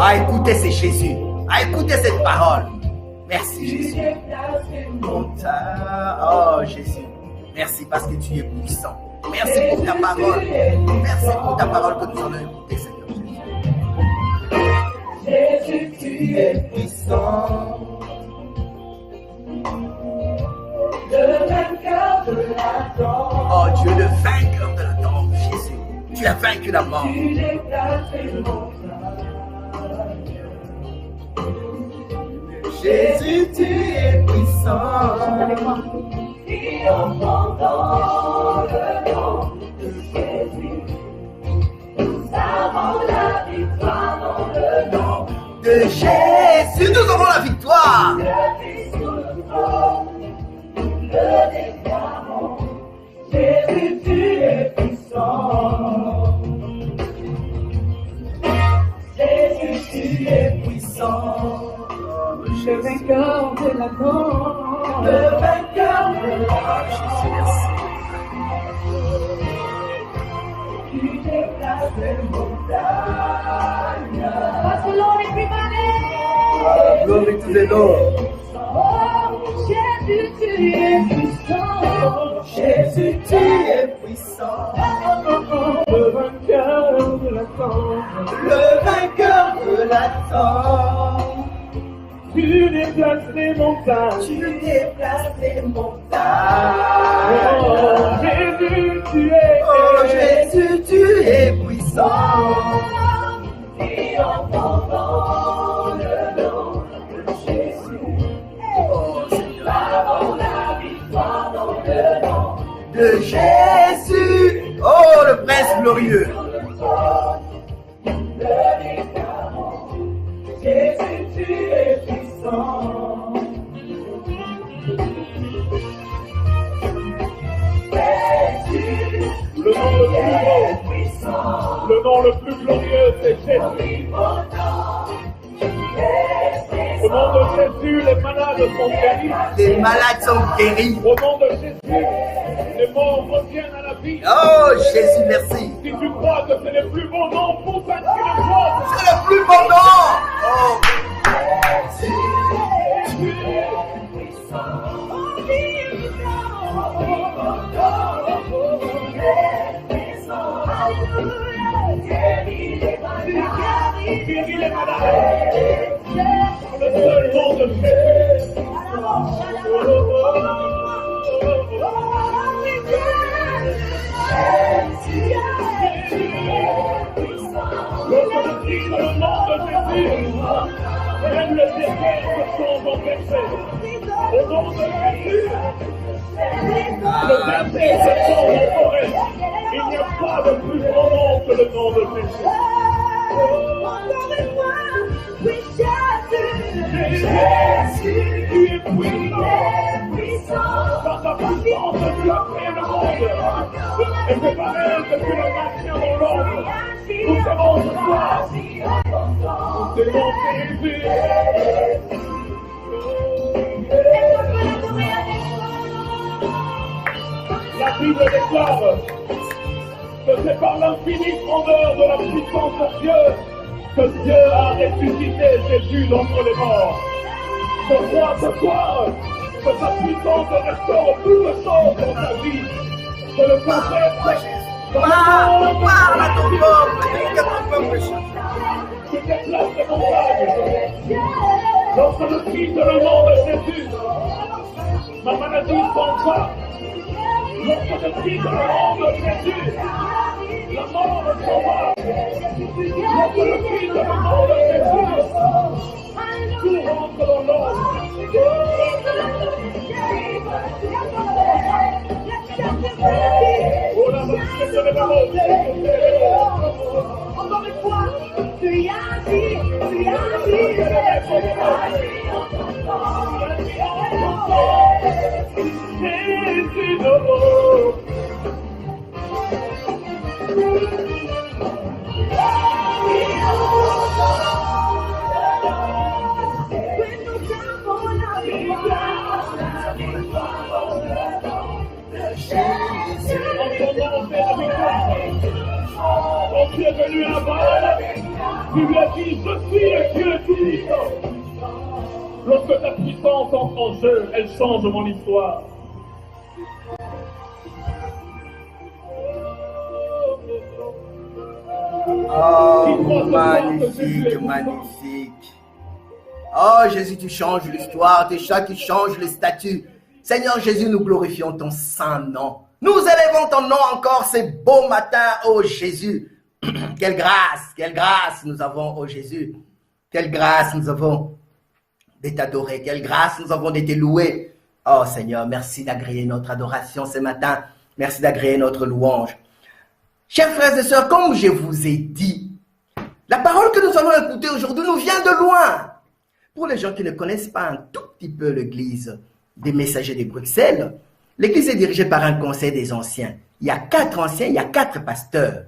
à écouter ce Jésus, à écouter cette parole. Merci Jésus. Oh Jésus, merci parce que tu es puissant. Merci pour ta parole. Merci pour ta parole que nous allons écouter, Seigneur Jésus. Jésus, tu es puissant. Le vainqueur de la mort. Oh Dieu, le vainqueur de la mort, Jésus. Tu as vaincu la mort. Tu déplaces les montagnes. Jésus, tu es puissant. Et en entendant le nom de Jésus, nous avons la victoire dans le nom de Jésus. Nous avons la victoire. Le déclarons, Jésus, tu es puissant. Jésus, tu es puissant. Le vainqueur de la mort. Le vainqueur de la mort. Tu déplaces les montagnes. Parce que l'on est préparé. Glory to the Lord. Jésus, tu es puissant. Jésus, tu es puissant. Le vainqueur de la tombe. Le vainqueur de la tombe. Tu déplaces les montagnes. Tu déplaces les montagnes. Oh, Jésus, tu es. Oh, Jésus, tu es puissant. Et en entendant le nom de Jésus. Oh, Seigneur. Avons la victoire dans le nom de Jésus. Oh, le Prince glorieux. Jésus, tu es puissant. Jésus, le nom le plus glorieux, c'est Jésus. Au nom de Jésus, les malades sont guéris. Les malades sont guéris. Au nom de Jésus, les morts reviennent à la vie. Oh, Jésus, merci. Si tu crois que c'est le plus beau nom, pour ça, tu le crois. C'est le plus beau nom. Oh. Guéris les malades. Dans le seul nom de Jésus. Lorsque je crie dans le nom de Jésus, même les démons se sont empêchés. Au nom de Jésus, le verset se sont emporés. Il n'y a pas de plus grand nom que le nom de Jésus. Jésus, tu es puissant. Par ta puissance, tu as créé le monde. Et c'est par elle que tu le maintiens dans l'ordre. Nous t'aimons ce soir. Nous t'aimons Jésus. La Bible déclare que c'est par l'infinie grandeur de la puissance de Dieu que Dieu a ressuscité Jésus d'entre les morts. Je crois ce soir que sa puissance restaure toutes choses dans ta vie. Que le confesse. Parle à ton peuple. Tu déplaces les montagnes. Lorsque je quitte le nom de Jésus, ma maladie s'en va. Lorsque je quitte le nom de Jésus, la mort s'en va. Lorsque je quitte le nom de Jésus, tout rentre dans l'ordre. Encore une fois, tu y as dit, Quand tu es venu là-bas, tu lui as dit, je suis le Dieu tout-puissant. Lorsque ta puissance entre en jeu, elle change mon histoire. Oh, magnifique, magnifique. Oh, Jésus, tu changes l'histoire, tu changes les statuts. Seigneur Jésus, nous glorifions ton saint nom. Nous élevons ton nom encore ce beau matin, oh Jésus. Quelle grâce nous avons, oh Jésus. Quelle grâce nous avons de t'adorer. Quelle grâce nous avons de te louer. Oh Seigneur, merci d'agréer notre adoration ce matin. Merci d'agréer notre louange. Chers frères et sœurs, comme je vous ai dit, la parole que nous allons écouter aujourd'hui nous vient de loin. Pour les gens qui ne connaissent pas un tout petit peu l'église des messagers de Bruxelles, l'église est dirigée par un conseil des anciens. Il y a 4 anciens, il y a 4 pasteurs.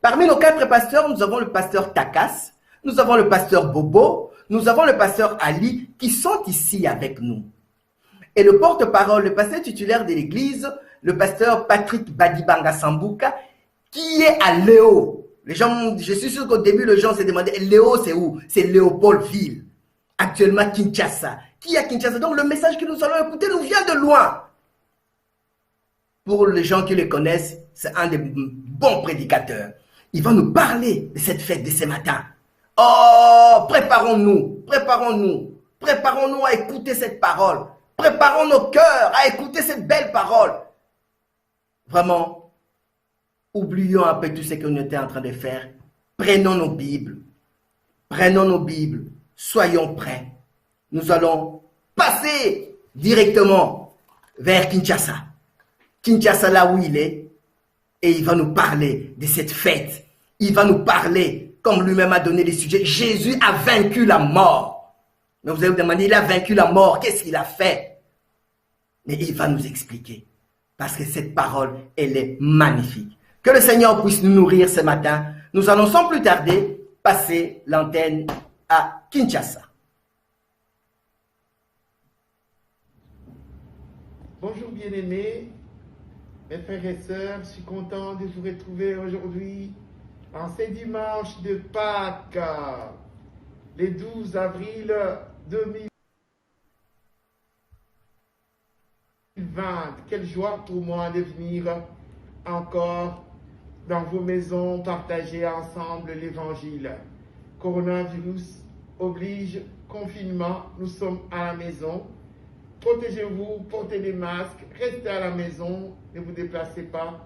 Parmi nos 4 pasteurs, nous avons le pasteur Takas, nous avons le pasteur Bobo, nous avons le pasteur Ali qui sont ici avec nous. Et le porte-parole, le pasteur titulaire de l'église, le pasteur Patrick Badibanga Sambuka, qui est à Léo. Les gens, je suis sûr qu'au début, les gens se demandaient, Léo, c'est où? C'est Léopoldville. Actuellement, Kinshasa. Qui est à Kinshasa? Donc, le message que nous allons écouter nous vient de loin. Pour les gens qui le connaissent, c'est un des bons prédicateurs. Il va nous parler de cette fête de ce matin. Oh, préparons-nous à écouter cette parole. Préparons nos cœurs à écouter cette belle parole. Vraiment, oublions un peu tout ce qu'on était en train de faire. Prenons nos Bibles. Soyons prêts. Nous allons passer directement vers Kinshasa. Kinshasa, là où il est. Et il va nous parler de cette fête. Il va nous parler, comme lui-même a donné les sujets. Jésus a vaincu la mort. Mais vous allez vous demander, il a vaincu la mort. Qu'est-ce qu'il a fait? Mais il va nous expliquer. Parce que cette parole, elle est magnifique. Que le Seigneur puisse nous nourrir ce matin. Nous allons sans plus tarder passer l'antenne à Kinshasa. Bonjour bien-aimés, mes frères et sœurs, je suis content de vous retrouver aujourd'hui en ce dimanche de Pâques, le 12 avril 2020. Quelle joie pour moi de venir encore dans vos maisons partager ensemble l'évangile. Coronavirus oblige, confinement, nous sommes à la maison. Protégez-vous, portez des masques, restez à la maison, ne vous déplacez pas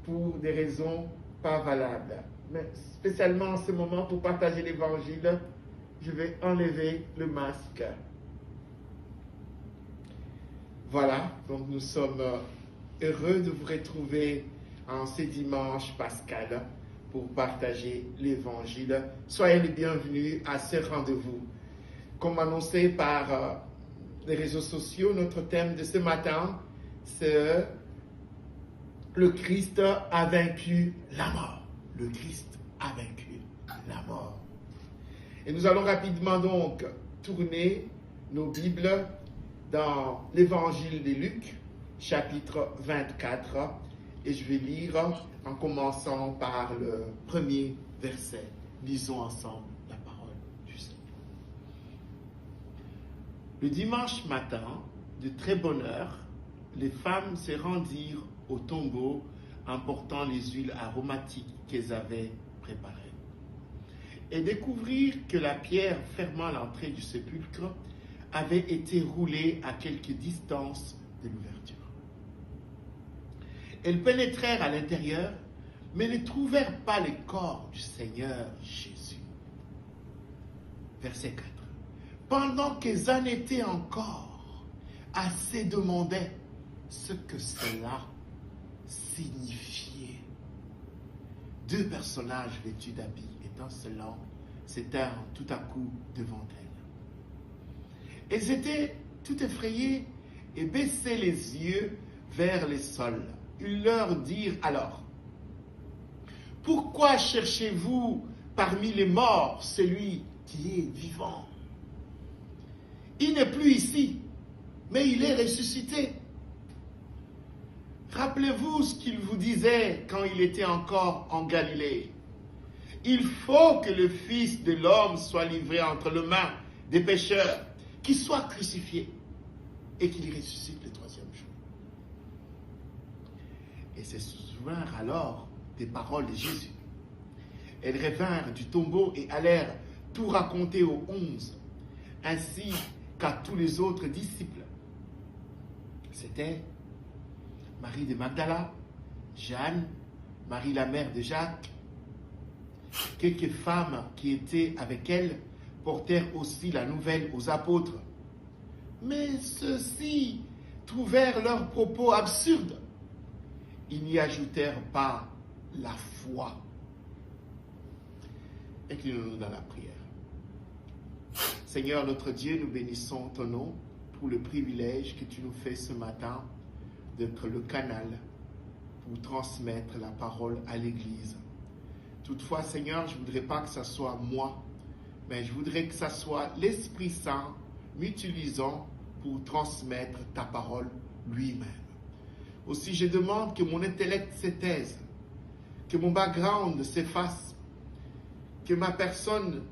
pour des raisons pas valables. Mais spécialement en ce moment, pour partager l'évangile, je vais enlever le masque. Voilà, donc nous sommes heureux de vous retrouver en ce dimanche pascal pour partager l'évangile. Soyez les bienvenus à ce rendez-vous. Comme annoncé par les réseaux sociaux, notre thème de ce matin, c'est le Christ a vaincu la mort. Le Christ a vaincu la mort. Et nous allons rapidement donc tourner nos Bibles dans l'évangile de Luc, chapitre 24, et je vais lire en commençant par le premier verset. Lisons ensemble la parole du Seigneur. Le dimanche matin, de très bonne heure, les femmes se rendirent au tombeau en portant les huiles aromatiques qu'elles avaient préparées. Et découvrirent que la pierre fermant l'entrée du sépulcre avait été roulée à quelque distance de l'ouverture. Elles pénétrèrent à l'intérieur, mais ne trouvèrent pas le corps du Seigneur Jésus. Verset 4. Pendant qu'elles en étaient encore, à se demander ce que cela signifiait. Deux personnages vêtus d'habits étincelants s'étèrent tout à coup devant elles. Elles étaient tout effrayées et baissaient les yeux vers le sol. Ils leur dirent alors: pourquoi cherchez-vous parmi les morts celui qui est vivant? Il n'est plus ici, mais il est ressuscité. Rappelez-vous ce qu'il vous disait quand il était encore en Galilée. Il faut que le Fils de l'homme soit livré entre les mains des pécheurs, qu'il soit crucifié et qu'il ressuscite le troisième jour. Et se souvinrent alors des paroles de Jésus. Elles revinrent du tombeau et allèrent tout raconter aux 11, ainsi qu'à tous les autres disciples. C'était Marie de Magdala, Jeanne, Marie la mère de Jacques. Quelques femmes qui étaient avec elle portèrent aussi la nouvelle aux apôtres. Mais ceux-ci trouvèrent leurs propos absurdes. Ils n'y ajoutèrent pas la foi. Inclinons-nous dans la prière. Seigneur notre Dieu, nous bénissons ton nom pour le privilège que tu nous fais ce matin d'être le canal pour transmettre la parole à l'Église. Toutefois, Seigneur, je ne voudrais pas que ce soit moi, mais je voudrais que ce soit l'Esprit Saint m'utilisant pour transmettre ta parole lui-même. Aussi, je demande que mon intellect s'étaise, que mon background s'efface, que ma personne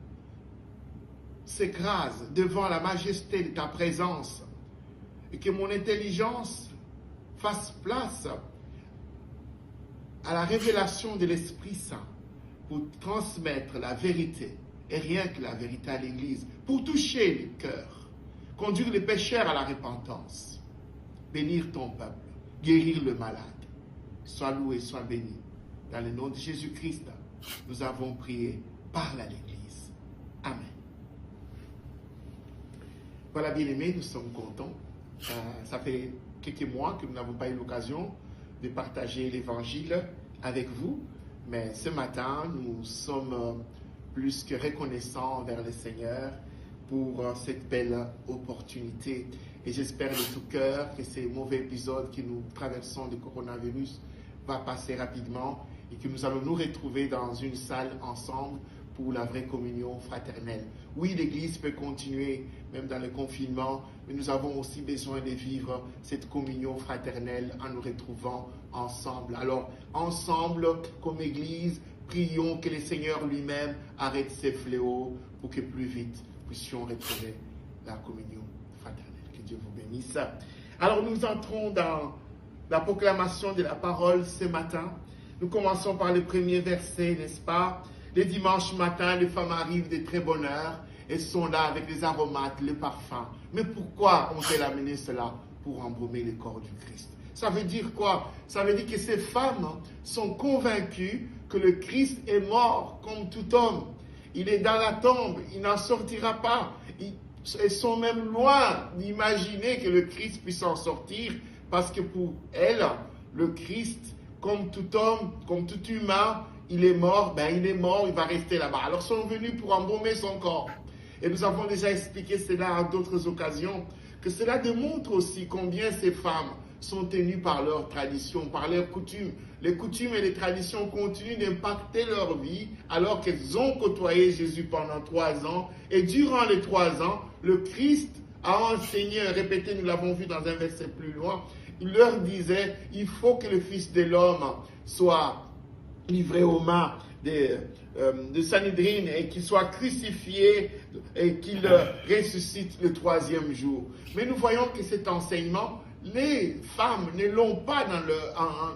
s'écrase devant la majesté de ta présence et que mon intelligence fasse place à la révélation de l'Esprit Saint pour transmettre la vérité et rien que la vérité à l'Église, pour toucher les cœurs, conduire les pécheurs à la repentance, bénir ton peuple, guérir le malade. Sois loué, sois béni. Dans le nom de Jésus-Christ, nous avons prié, parle à l'Église. Amen. Voilà, bien-aimés, nous sommes contents. Ça fait quelques mois que nous n'avons pas eu l'occasion de partager l'Évangile avec vous, mais ce matin, nous sommes plus que reconnaissants envers le Seigneur pour cette belle opportunité. Et j'espère de tout cœur que ces mauvais épisodes que nous traversons du coronavirus va passer rapidement et que nous allons nous retrouver dans une salle ensemble pour la vraie communion fraternelle. Oui, l'Église peut continuer, même dans le confinement, mais nous avons aussi besoin de vivre cette communion fraternelle en nous retrouvant ensemble. Alors, ensemble, comme Église, prions que le Seigneur lui-même arrête ces fléaux pour que plus vite puissions retrouver la communion fraternelle. Que Dieu vous bénisse. Alors, nous entrons dans la proclamation de la parole ce matin. Nous commençons par le premier verset, n'est-ce pas? Les dimanches matins, les femmes arrivent de très bonne heure. Elles sont là avec les aromates, le parfum. Mais pourquoi ont-elles amené cela? Pour embaumer le corps du Christ. Ça veut dire quoi? Ça veut dire que ces femmes sont convaincues que le Christ est mort comme tout homme. Il est dans la tombe, il n'en sortira pas. Elles sont même loin d'imaginer que le Christ puisse en sortir, parce que pour elles, le Christ, comme tout homme, comme tout humain, il est mort, il est mort, il va rester là-bas. Alors, ils sont venus pour embaumer son corps. Et nous avons déjà expliqué cela à d'autres occasions, que cela démontre aussi combien ces femmes sont tenues par leurs traditions, par leurs coutumes. Les coutumes et les traditions continuent d'impacter leur vie alors qu'elles ont côtoyé Jésus pendant 3 ans. Et durant les 3 ans, le Christ a enseigné, répété, nous l'avons vu dans un verset plus loin, il leur disait, il faut que le Fils de l'homme soit livré aux mains de Sanhédrin et qu'il soit crucifié et qu'il ressuscite le 3e jour. Mais nous voyons que cet enseignement, les femmes ne l'ont pas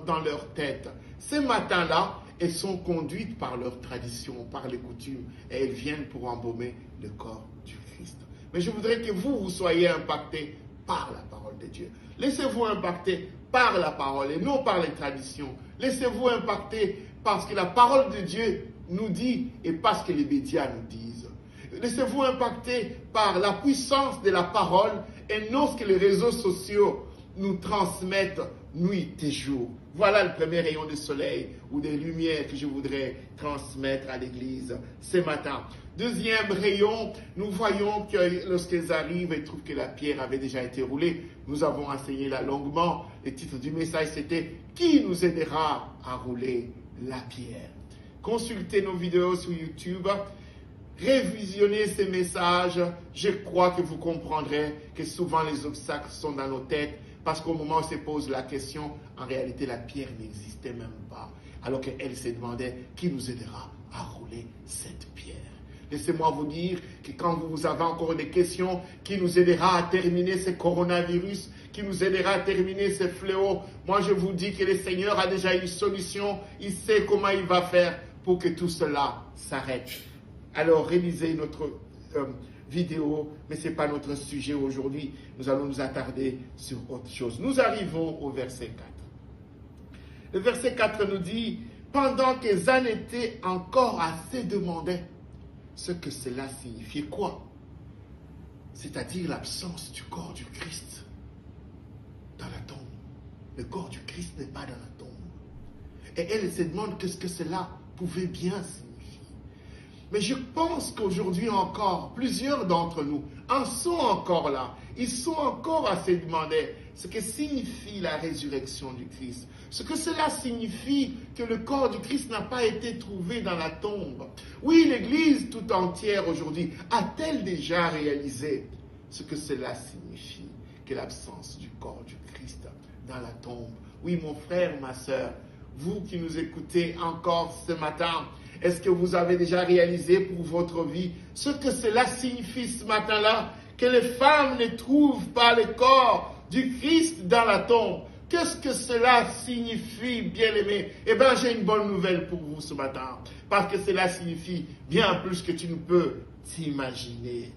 dans leur tête. Ce matin-là, elles sont conduites par leur tradition, par les coutumes, et elles viennent pour embaumer le corps du Christ. Mais je voudrais que vous soyez impactés par la parole de Dieu. Laissez-vous impacter par la parole et non par les traditions. Laissez-vous impacter parce que la parole de Dieu nous dit et parce que les médias nous disent. Laissez-vous impacter par la puissance de la parole et non ce que les réseaux sociaux nous transmettent nuit et jour. Voilà le premier rayon de soleil ou de lumière que je voudrais transmettre à l'église ce matin. Deuxième rayon, nous voyons que lorsqu'ils arrivent et trouvent que la pierre avait déjà été roulée, nous avons enseigné là longuement. Le titre du message c'était « Qui nous aidera à rouler la pierre ?» Consultez nos vidéos sur YouTube, révisionnez ces messages. Je crois que vous comprendrez que souvent les obstacles sont dans nos têtes parce qu'au moment où on se pose la question, en réalité la pierre n'existait même pas. Alors qu'elle se demandait qui nous aidera à rouler cette pierre. Laissez-moi vous dire que quand vous avez encore des questions, qui nous aidera à terminer ce coronavirus, qui nous aidera à terminer ce fléau, moi je vous dis que le Seigneur a déjà une solution, il sait comment il va faire pour que tout cela s'arrête. Alors réalisez notre vidéo, mais ce n'est pas notre sujet aujourd'hui. Nous allons nous attarder sur autre chose. Nous arrivons au verset 4. Le verset 4 nous dit, pendant qu'ils en étaient encore à se demander ce que cela signifiait quoi? C'est-à-dire l'absence du corps du Christ dans la tombe. Le corps du Christ n'est pas dans la tombe. Et elle se demande qu'est-ce que cela pouvait bien signifier. Mais je pense qu'aujourd'hui encore, plusieurs d'entre nous en sont encore là. Ils sont encore à se demander ce que signifie la résurrection du Christ. Ce que cela signifie que le corps du Christ n'a pas été trouvé dans la tombe. Oui, l'Église tout entière aujourd'hui a-t-elle déjà réalisé ce que cela signifie que l'absence du corps du Christ dans la tombe? Oui, mon frère, ma soeur, vous qui nous écoutez encore ce matin, est-ce que vous avez déjà réalisé pour votre vie ce que cela signifie ce matin-là? Que les femmes ne trouvent pas le corps du Christ dans la tombe. Qu'est-ce que cela signifie, bien-aimé? Eh bien, j'ai une bonne nouvelle pour vous ce matin. Parce que cela signifie bien plus que tu ne peux t'imaginer.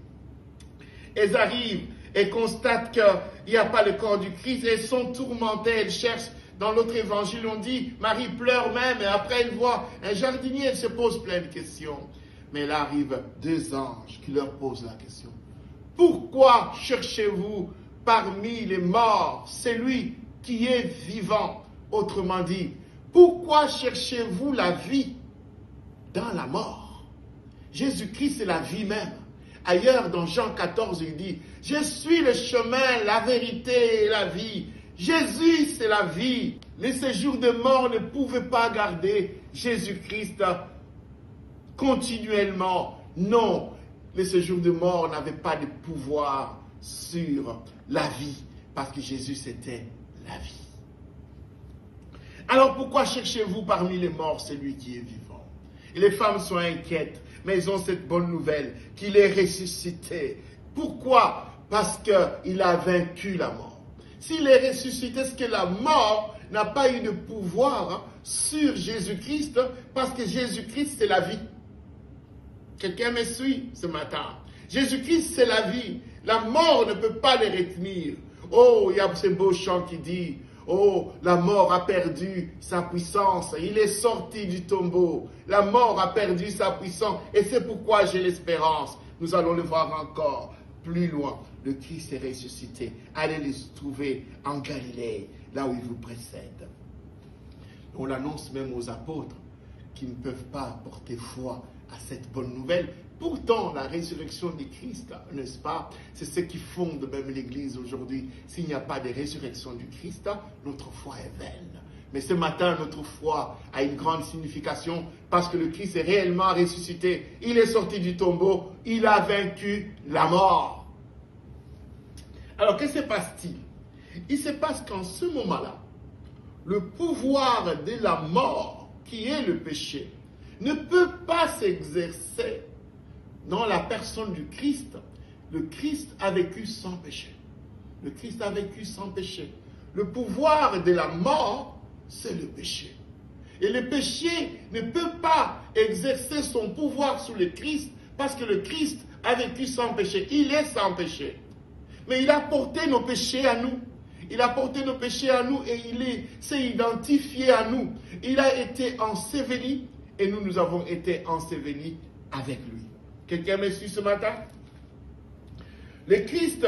Elles arrivent et constatent qu'il n'y a pas le corps du Christ et elles sont tourmentées. Elles cherchent. Dans l'autre évangile, on dit, Marie pleure même, et après elle voit un jardinier, elle se pose plein de questions. Mais là arrivent deux anges qui leur posent la question. Pourquoi cherchez-vous parmi les morts celui qui est vivant? Autrement dit, pourquoi cherchez-vous la vie dans la mort? Jésus-Christ est la vie même. Ailleurs, dans Jean 14, il dit, je suis le chemin, la vérité et la vie. Jésus, c'est la vie. Les séjours de mort ne pouvaient pas garder Jésus-Christ continuellement. Non, les séjours de mort n'avaient pas de pouvoir sur la vie, parce que Jésus, c'était la vie. Alors pourquoi cherchez-vous parmi les morts celui qui est vivant? Et les femmes sont inquiètes, mais elles ont cette bonne nouvelle, qu'il est ressuscité. Pourquoi? Parce qu'il a vaincu la mort. S'il est ressuscité, est-ce que la mort n'a pas eu de pouvoir sur Jésus-Christ? Parce que Jésus-Christ, c'est la vie. Quelqu'un me suit ce matin? Jésus-Christ, c'est la vie. La mort ne peut pas le retenir. Oh, il y a ce beau chant qui dit, oh, la mort a perdu sa puissance. Il est sorti du tombeau. La mort a perdu sa puissance. Et c'est pourquoi j'ai l'espérance. Nous allons le voir encore plus loin. Le Christ est ressuscité. Allez les trouver en Galilée, là où il vous précède. On l'annonce même aux apôtres qui ne peuvent pas porter foi à cette bonne nouvelle. Pourtant, la résurrection du Christ, n'est-ce pas, c'est ce qui fonde même l'Église aujourd'hui. S'il n'y a pas de résurrection du Christ, notre foi est vaine. Mais ce matin, notre foi a une grande signification parce que le Christ est réellement ressuscité. Il est sorti du tombeau, il a vaincu la mort. Alors, que se passe-t-il? Il se passe qu'en ce moment-là, le pouvoir de la mort, qui est le péché, ne peut pas s'exercer dans la personne du Christ. Le Christ a vécu sans péché. Le Christ a vécu sans péché. Le pouvoir de la mort, c'est le péché. Et le péché ne peut pas exercer son pouvoir sur le Christ Parce que le Christ a vécu sans péché. Il est sans péché. Mais il a porté nos péchés à nous. Il a porté nos péchés à nous et il s'est identifié à nous. Il a été enseveli et nous avons été ensevelis avec lui. Quelqu'un me suit ce matin? Le Christ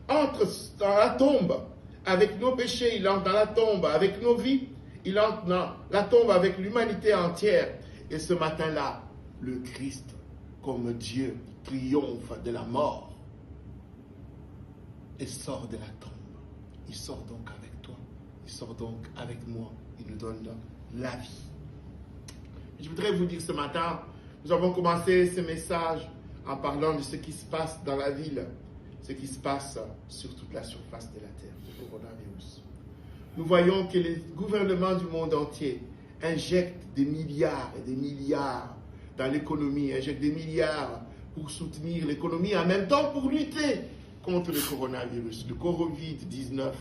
entre dans la tombe avec nos péchés, il entre dans la tombe avec nos vies, il entre dans la tombe avec l'humanité entière. Et ce matin-là, le Christ, comme Dieu, triomphe de la mort et sort de la tombe. Il sort donc avec toi, il sort donc avec moi, il nous donne la vie. Je voudrais vous dire ce matin, nous avons commencé ce message en parlant de ce qui se passe dans la ville, ce qui se passe sur toute la surface de la terre, le coronavirus. Nous voyons que les gouvernements du monde entier injectent des milliards et des milliards dans l'économie, injectent des milliards pour soutenir l'économie, en même temps pour lutter contre le coronavirus, le Covid-19.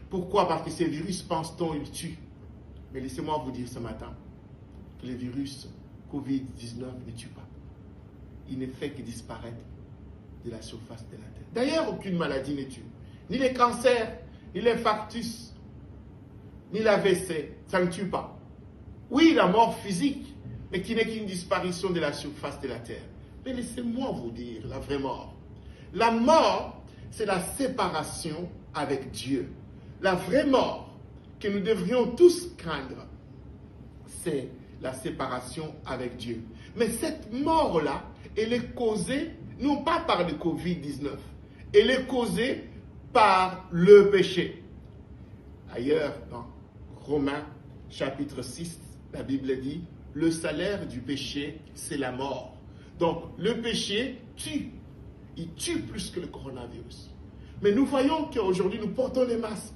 Pourquoi? Parce que ces virus, pense-t-on, ils tuent. Mais laissez-moi vous dire ce matin que les virus Covid-19 ne tuent pas. Il ne fait que disparaître de la surface de la Terre. D'ailleurs, aucune maladie ne tue. Ni les cancers, ni l'infarctus, ni l'AVC, ça ne tue pas. Oui, la mort physique, mais qui n'est qu'une disparition de la surface de la Terre. Mais laissez-moi vous dire la vraie mort. La mort, c'est la séparation avec Dieu. La vraie mort que nous devrions tous craindre, c'est la séparation avec Dieu. Mais cette mort-là, elle est causée, non pas par le Covid-19, elle est causée par le péché. Ailleurs, dans Romains chapitre 6, la Bible dit, le salaire du péché, c'est la mort. Donc, le péché tue. Il tue plus que le coronavirus. Mais nous voyons qu'aujourd'hui, nous portons des masques.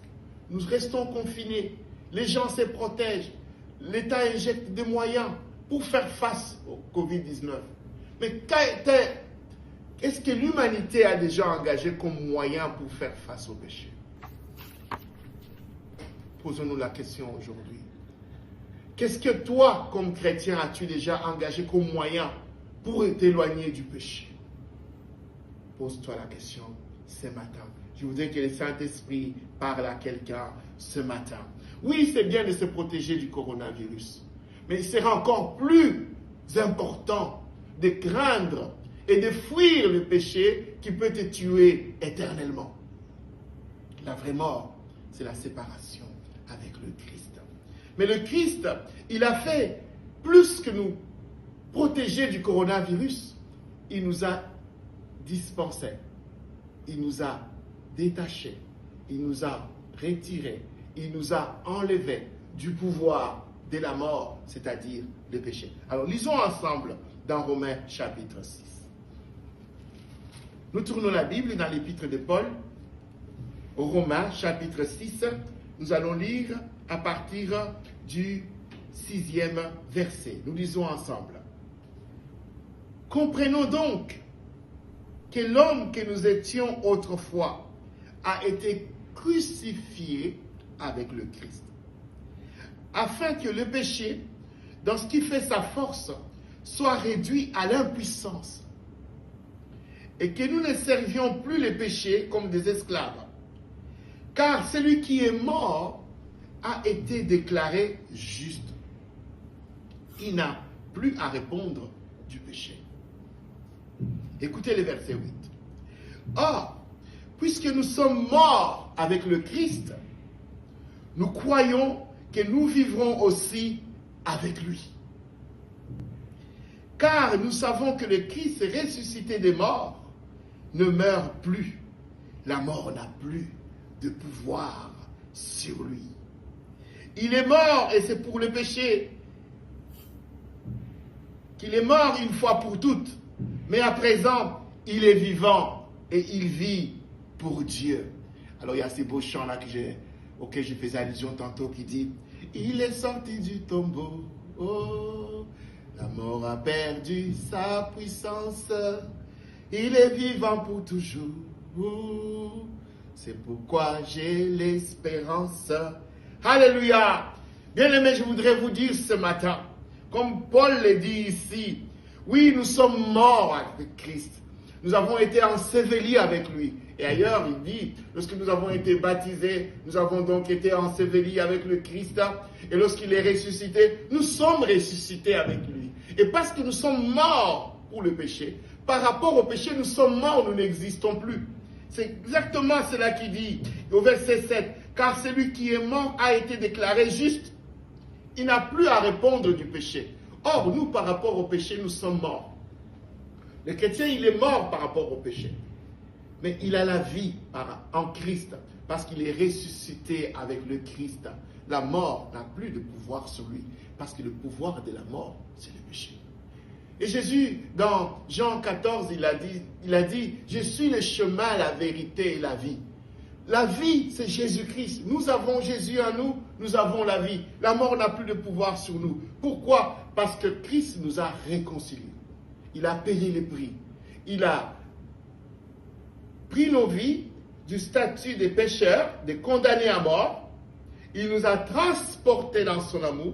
Nous restons confinés. Les gens se protègent. L'État injecte des moyens pour faire face au Covid-19. Mais qu'est-ce que l'humanité a déjà engagé comme moyen pour faire face au péché? Posons-nous la question aujourd'hui. Qu'est-ce que toi, comme chrétien, as-tu déjà engagé comme moyen pour t'éloigner du péché? Pose-toi la question ce matin. Je voudrais que le Saint-Esprit parle à quelqu'un ce matin. Oui, c'est bien de se protéger du coronavirus, mais il sera encore plus important de craindre et de fuir le péché qui peut te tuer éternellement. La vraie mort, c'est la séparation avec le Christ. Mais le Christ, il a fait plus que nous protéger du coronavirus. Il nous a dispensés, il nous a détachés, il nous a retirés, il nous a enlevés du pouvoir de la mort, c'est-à-dire le péché. Alors lisons ensemble dans Romains chapitre 6. Nous tournons la Bible dans l'épître de Paul, au Romains chapitre 6. Nous allons lire à partir du 6e verset. Nous lisons ensemble. Comprenons donc que l'homme que nous étions autrefois a été crucifié avec le Christ, afin que le péché, dans ce qui fait sa force, soit réduit à l'impuissance, et que nous ne servions plus les péchés comme des esclaves, car celui qui est mort a été déclaré juste. Il n'a plus à répondre du péché. Écoutez le verset 8. Or, puisque nous sommes morts avec le Christ, nous croyons que nous vivrons aussi avec lui. Car nous savons que le Christ ressuscité des morts ne meurt plus. La mort n'a plus de pouvoir sur lui. Il est mort et c'est pour le péché qu'il est mort une fois pour toutes. Mais à présent, il est vivant et il vit pour Dieu. Alors il y a ces beaux chants-là auxquels je faisais allusion tantôt qui dit « Il est sorti du tombeau, oh, la mort a perdu sa puissance, il est vivant pour toujours, oh, c'est pourquoi j'ai l'espérance. » Alléluia! Bien-aimés, je voudrais vous dire ce matin, comme Paul le dit ici, Oui, nous sommes morts avec Christ. Nous avons été ensevelis avec lui. Et ailleurs, il dit, lorsque nous avons été baptisés, nous avons donc été ensevelis avec le Christ. Et lorsqu'il est ressuscité, nous sommes ressuscités avec lui. Et parce que nous sommes morts pour le péché, par rapport au péché, nous sommes morts, nous n'existons plus. C'est exactement cela qu'il dit au verset 7. Car celui qui est mort a été déclaré juste. Il n'a plus à répondre du péché. Or, nous, par rapport au péché, nous sommes morts. Le chrétien, il est mort par rapport au péché. Mais il a la vie en Christ, parce qu'il est ressuscité avec le Christ. La mort n'a plus de pouvoir sur lui, parce que le pouvoir de la mort, c'est le péché. Et Jésus, dans Jean 14, il a dit, je suis le chemin, la vérité et la vie. La vie, c'est Jésus-Christ. Nous avons Jésus en nous, nous avons la vie. La mort n'a plus de pouvoir sur nous. Pourquoi? Parce que Christ nous a réconciliés. Il a payé le prix. Il a pris nos vies du statut des pécheurs, des condamnés à mort. Il nous a transportés dans son amour,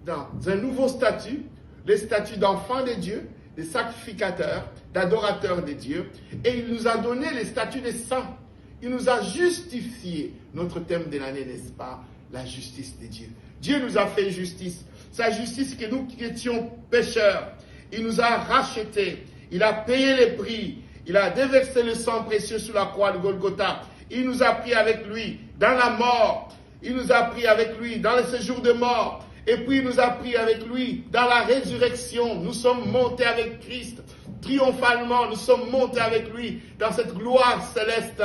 dans un nouveau statut, le statut d'enfants de Dieu, de sacrificateurs, d'adorateurs de Dieu. Et il nous a donné le statut de saints. Il nous a justifié. Notre thème de l'année, n'est-ce pas? La justice de Dieu. Dieu nous a fait justice. Sa justice que nous qui étions pécheurs. Il nous a rachetés. Il a payé les prix. Il a déversé le sang précieux sur la croix de Golgotha. Il nous a pris avec lui dans la mort. Il nous a pris avec lui dans le séjour de mort. Et puis il nous a pris avec lui dans la résurrection. Nous sommes montés avec Christ. Triomphalement, nous sommes montés avec lui dans cette gloire céleste.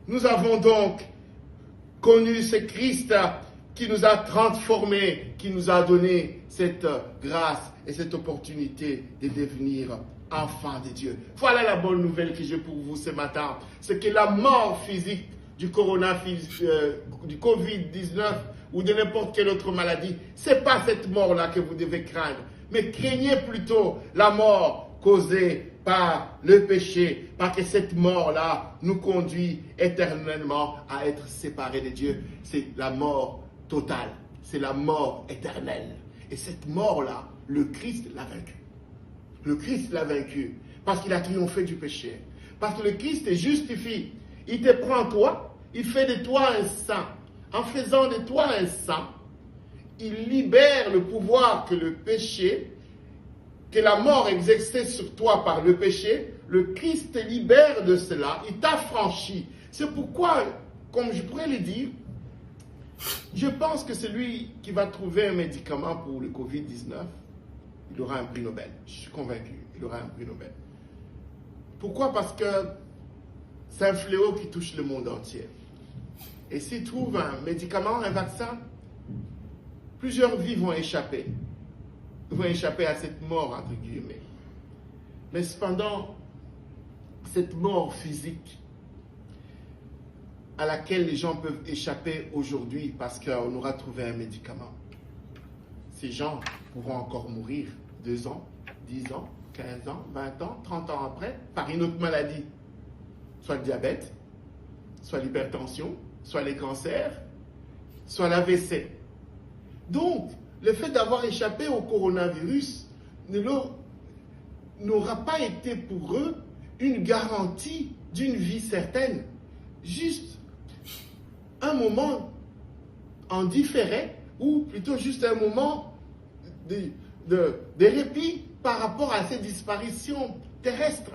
Nous avons donc connu ce Christ qui nous a transformés, qui nous a donné cette grâce et cette opportunité de devenir enfants de Dieu. Voilà la bonne nouvelle que j'ai pour vous ce matin. C'est que la mort physique du Covid-19 ou de n'importe quelle autre maladie, ce n'est pas cette mort-là que vous devez craindre. Mais craignez plutôt la mort causée par le péché, parce que cette mort-là nous conduit éternellement à être séparés de Dieu. C'est la mort totale, c'est la mort éternelle. Et cette mort-là, le Christ l'a vaincu. Le Christ l'a vaincu parce qu'il a triomphé du péché. Parce que le Christ te justifie. Il te prend toi, il fait de toi un saint. En faisant de toi un saint, il libère le pouvoir que le péché, que la mort exerçait sur toi par le péché. Le Christ te libère de cela, il t'a franchi. C'est pourquoi, comme je pourrais le dire, je pense que celui qui va trouver un médicament pour le Covid-19, il aura un prix Nobel. Je suis convaincu, il aura un prix Nobel. Pourquoi? Parce que c'est un fléau qui touche le monde entier. Et s'il trouve un médicament, un vaccin, plusieurs vies vont échapper. Vont échapper à cette mort, entre guillemets. Mais cependant, cette mort physique à laquelle les gens peuvent échapper aujourd'hui parce qu'on aura trouvé un médicament, ces gens pourront encore mourir 2 ans, 10 ans, 15 ans, 20 ans, 30 ans après, par une autre maladie. Soit le diabète, soit l'hypertension, soit les cancers, soit l'AVC. Donc, le fait d'avoir échappé au coronavirus n'aura pas été pour eux une garantie d'une vie certaine. Juste un moment en différé, ou plutôt juste un moment de répit par rapport à ces disparitions terrestres.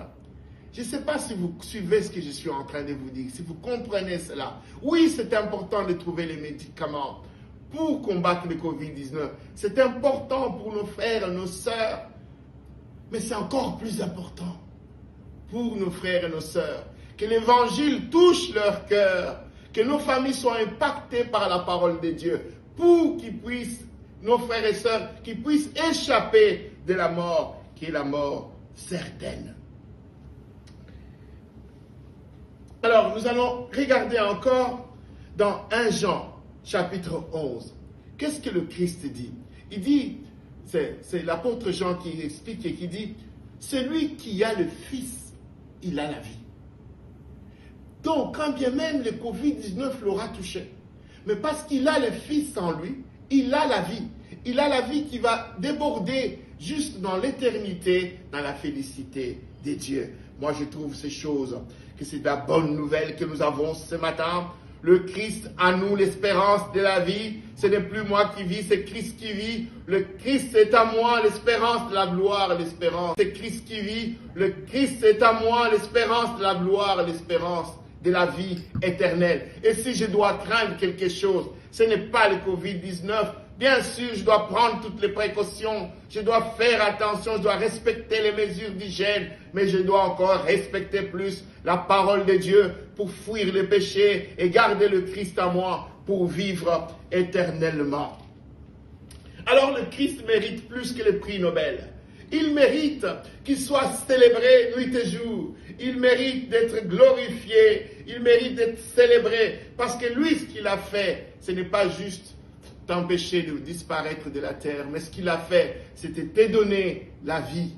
Je ne sais pas si vous suivez ce que je suis en train de vous dire, si vous comprenez cela. Oui, c'est important de trouver les médicaments pour combattre le Covid-19. C'est important pour nos frères et nos sœurs. Mais c'est encore plus important pour nos frères et nos sœurs que l'évangile touche leur cœur, que nos familles soient impactées par la parole de Dieu, pour qu'ils puissent, nos frères et sœurs, qu'ils puissent échapper de la mort, qui est la mort certaine. Alors, nous allons regarder encore dans 1 Jean, chapitre 11. Qu'est-ce que le Christ dit? Il dit, c'est l'apôtre Jean qui explique et qui dit, celui qui a le Fils, il a la vie. Donc, quand bien même le Covid-19 l'aura touché, mais parce qu'il a le Fils en lui, il a la vie. Il a la vie qui va déborder juste dans l'éternité, dans la félicité des dieux. Moi, je trouve ces choses, que c'est la bonne nouvelle que nous avons ce matin. Le Christ à nous, l'espérance de la vie. Ce n'est plus moi qui vis, c'est Christ qui vit. Le Christ est à moi, l'espérance de la gloire, l'espérance. C'est Christ qui vit. Le Christ est à moi, l'espérance de la gloire, l'espérance de la vie éternelle. Et si je dois craindre quelque chose, ce n'est pas le Covid-19. Bien sûr, je dois prendre toutes les précautions, je dois faire attention, je dois respecter les mesures d'hygiène, mais je dois encore respecter plus la parole de Dieu pour fuir le péché et garder le Christ à moi pour vivre éternellement. Alors le Christ mérite plus que le prix Nobel. Il mérite qu'il soit célébré nuit et jour. Il mérite d'être glorifié. Il mérite d'être célébré. Parce que lui, ce qu'il a fait, ce n'est pas juste t'empêcher de disparaître de la terre, mais ce qu'il a fait, c'était te donner la vie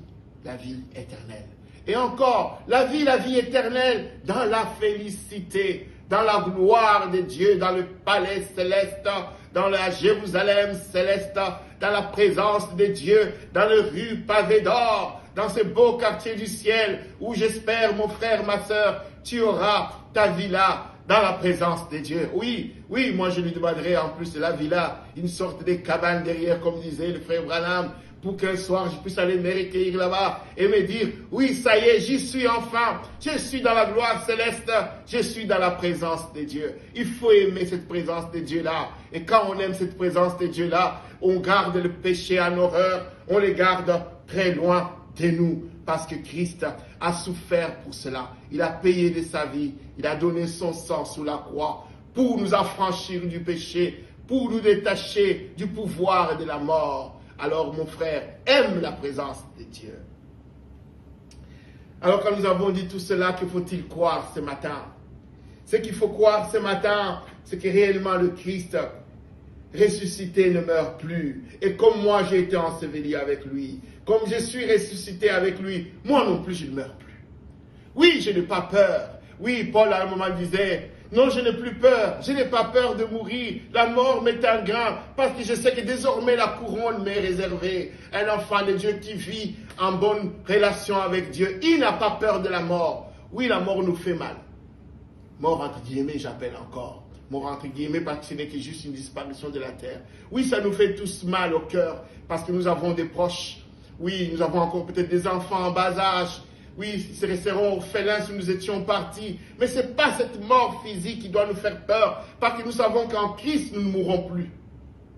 éternelle. Et encore, la vie éternelle dans la félicité, dans la gloire de Dieu, dans le palais céleste, dans la Jérusalem céleste, dans la présence de Dieu, dans les rues pavées d'or, dans ce beau quartier du ciel, où j'espère, mon frère, ma soeur, tu auras ta villa dans la présence de Dieu. Oui, moi je lui demanderai en plus de la villa, une sorte de cabane derrière, comme disait le frère Branham, pour qu'un soir je puisse aller me recueillir là-bas et me dire, oui, ça y est, j'y suis enfin, je suis dans la gloire céleste, je suis dans la présence de Dieu. Il faut aimer cette présence de Dieu-là. Et quand on aime cette présence de Dieu-là, on garde le péché en horreur, on les garde très loin de nous, parce que Christ a souffert pour cela. Il a payé de sa vie, il a donné son sang sous la croix pour nous affranchir du péché, pour nous détacher du pouvoir de la mort. Alors mon frère, aime la présence de Dieu. Alors quand nous avons dit tout cela, que faut-il croire ce matin? Ce qu'il faut croire ce matin, c'est que réellement le Christ ressuscité ne meurt plus. Et comme moi j'ai été enseveli avec lui, comme je suis ressuscité avec lui, moi non plus je ne meurs plus. Oui, je n'ai pas peur. Oui, Paul à un moment disait, non, je n'ai plus peur, je n'ai pas peur de mourir, la mort m'est un grain, parce que je sais que désormais la couronne m'est réservée. Un enfant de Dieu qui vit en bonne relation avec Dieu, il n'a pas peur de la mort. Oui, la mort nous fait mal. Mort entre guillemets, j'appelle encore. Mort entre guillemets parce que ce n'est que juste une disparition de la terre. Oui, ça nous fait tous mal au cœur, parce que nous avons des proches. Oui, nous avons encore peut-être des enfants en bas âge. Oui, ils resteront orphelins si nous étions partis. Mais ce n'est pas cette mort physique qui doit nous faire peur. Parce que nous savons qu'en Christ, nous ne mourrons plus.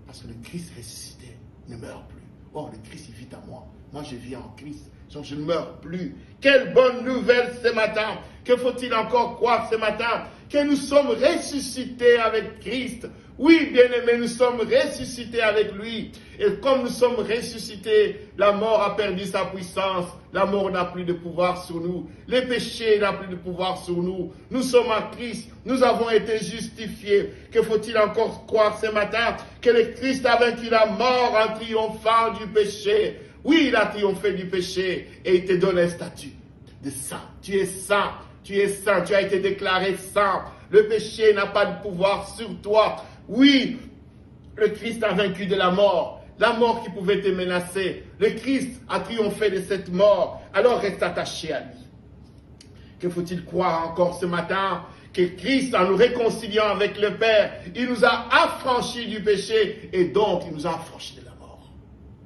Parce que le Christ ressuscité ne meurt plus. Or, le Christ, il vit à moi. Moi, je vis en Christ. Donc, je ne meurs plus. Quelle bonne nouvelle ce matin. Que faut-il encore croire ce matin? Que nous sommes ressuscités avec Christ. Oui, bien-aimés, nous sommes ressuscités avec lui. Et comme nous sommes ressuscités, la mort a perdu sa puissance. La mort n'a plus de pouvoir sur nous. Le péché n'a plus de pouvoir sur nous. Nous sommes en Christ. Nous avons été justifiés. Que faut-il encore croire ce matin? Que le Christ a vaincu la mort en triomphant du péché. Oui, il a triomphé du péché et il te donne un statut de saint. Tu es saint. Tu es saint. Tu as été déclaré saint. Le péché n'a pas de pouvoir sur toi. Oui, le Christ a vaincu de la mort qui pouvait te menacer. Le Christ a triomphé de cette mort. Alors reste attaché à lui. Que faut-il croire encore ce matin? Que Christ, en nous réconciliant avec le Père, il nous a affranchis du péché et donc il nous a affranchis de la mort.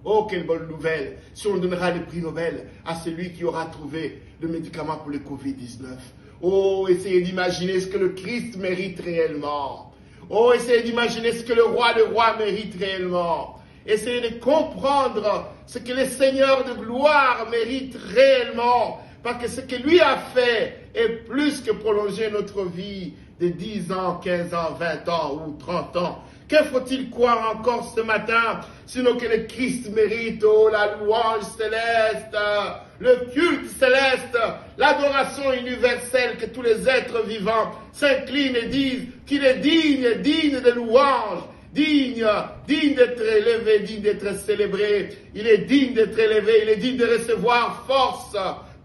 Oh, quelle bonne nouvelle! Si on donnera le prix Nobel à celui qui aura trouvé le médicament pour le Covid-19. Oh, essayez d'imaginer ce que le Christ mérite réellement. Oh, essayez d'imaginer ce que le roi mérite réellement. Essayez de comprendre ce que le Seigneur de gloire mérite réellement. Parce que ce que lui a fait est plus que prolonger notre vie de 10 ans, 15 ans, 20 ans ou 30 ans. Que faut-il croire encore ce matin, sinon que le Christ mérite, oh, la louange céleste, le culte céleste, l'adoration universelle, que tous les êtres vivants s'inclinent et disent qu'il est digne de louange, digne d'être élevé, digne d'être célébré. Il est digne d'être élevé, il est digne de recevoir force,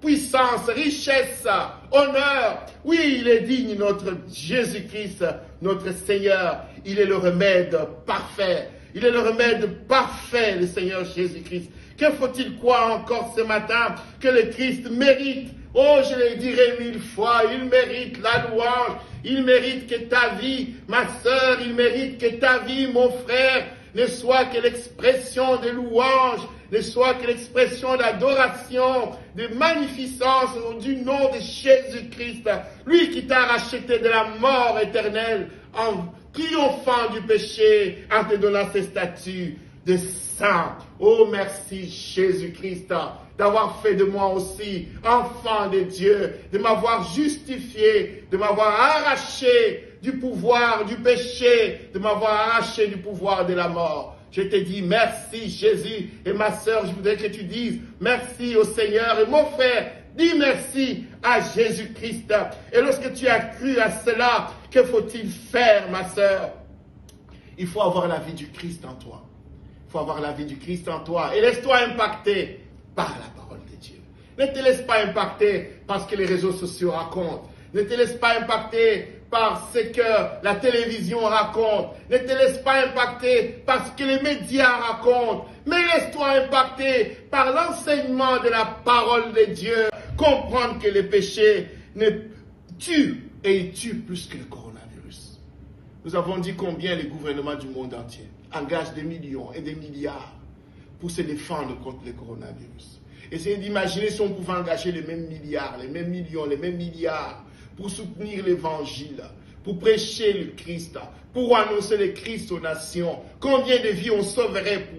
puissance, richesse, honneur. Oui, il est digne, notre Jésus-Christ, notre Seigneur. Il est le remède parfait. Il est le remède parfait, le Seigneur Jésus-Christ. Que faut-il croire encore ce matin? Que le Christ mérite, oh je le dirai 1000 fois, il mérite la louange, il mérite que ta vie, ma sœur, il mérite que ta vie, mon frère, ne soit que l'expression de louange, ne soit que l'expression d'adoration, de magnificence du nom de Jésus-Christ, lui qui t'a racheté de la mort éternelle, en triomphant du péché, en te donnant ses statuts de saint. Oh merci Jésus-Christ d'avoir fait de moi aussi enfant de Dieu, de m'avoir justifié, de m'avoir arraché du pouvoir du péché, de m'avoir arraché du pouvoir de la mort. Je te dis merci Jésus. Et ma sœur, je voudrais que tu dises merci au Seigneur. Et mon frère, dis merci à Jésus-Christ. Et lorsque tu as cru à cela, que faut-il faire, ma sœur? Il faut avoir la vie du Christ en toi. Il faut avoir la vie du Christ en toi. Et laisse-toi impacter par la parole de Dieu. Ne te laisse pas impacter par ce que les réseaux sociaux racontent. Ne te laisse pas impacter par ce que la télévision raconte. Ne te laisse pas impacter par ce que les médias racontent. Mais laisse-toi impacter par l'enseignement de la parole de Dieu. Comprendre que les péchés tuent et ils tuent plus que le coronavirus. Nous avons dit combien les gouvernements du monde entier engagent des millions et des milliards pour se défendre contre le coronavirus. Essayez d'imaginer si on pouvait engager les mêmes milliards, les mêmes millions, les mêmes milliards pour soutenir l'évangile, pour prêcher le Christ, pour annoncer le Christ aux nations. Combien de vies on sauverait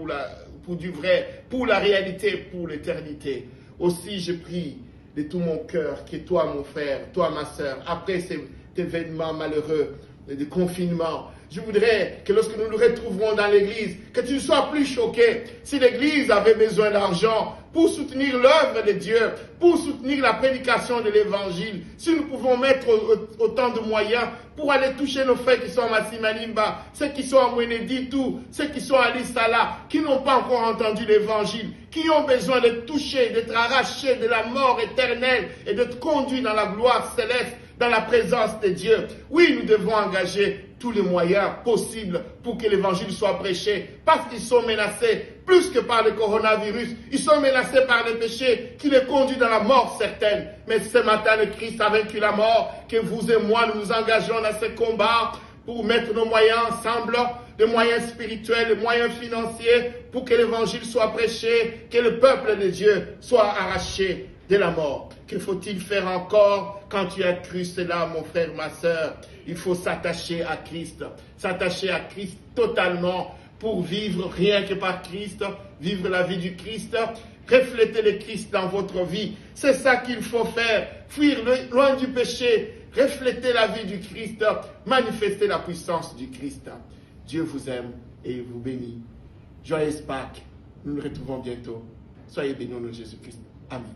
pour du vrai, pour la réalité, pour l'éternité. Aussi, je prie de tout mon cœur que toi, mon frère, toi, ma sœur, après cet événement malheureux de confinement, je voudrais que lorsque nous nous retrouverons dans l'église, que tu ne sois plus choqué. Si l'église avait besoin d'argent pour soutenir l'œuvre de Dieu, pour soutenir la prédication de l'évangile, si nous pouvons mettre autant de moyens pour aller toucher nos frères qui sont à Massimanimba, ceux qui sont à Mweneditu, ceux qui sont à Lissala, qui n'ont pas encore entendu l'évangile, qui ont besoin d'être touchés, d'être arrachés de la mort éternelle et d'être conduits dans la gloire céleste, dans la présence de Dieu. Oui, nous devons engager tous les moyens possibles pour que l'évangile soit prêché, parce qu'ils sont menacés plus que par le coronavirus. Ils sont menacés par le péché qui les conduit dans la mort certaine. Mais ce matin, le Christ a vaincu la mort, que vous et moi, nous nous engageons dans ce combat pour mettre nos moyens ensemble, des moyens spirituels, des moyens financiers, pour que l'évangile soit prêché, que le peuple de Dieu soit arraché de la mort. Que faut-il faire encore quand tu as cru cela, mon frère, ma sœur? Il faut s'attacher à Christ totalement pour vivre rien que par Christ, vivre la vie du Christ, refléter le Christ dans votre vie. C'est ça qu'il faut faire, fuir loin du péché, refléter la vie du Christ, manifester la puissance du Christ. Dieu vous aime et vous bénit. Joyeuse Pâques, nous nous retrouvons bientôt. Soyez bénis au nom de Jésus-Christ. Amen.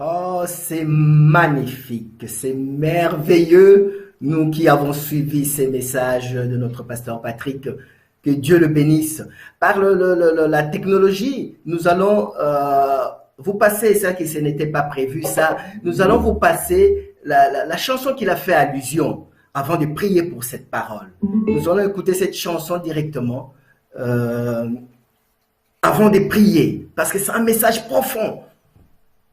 Oh, c'est magnifique, c'est merveilleux, nous qui avons suivi ces messages de notre pasteur Patrick, que Dieu le bénisse. Par la technologie, nous allons vous passer, ça qui ce n'était pas prévu, ça, nous allons vous passer la chanson qu'il a fait allusion avant de prier pour cette parole. Nous allons écouter cette chanson directement avant de prier, parce que c'est un message profond.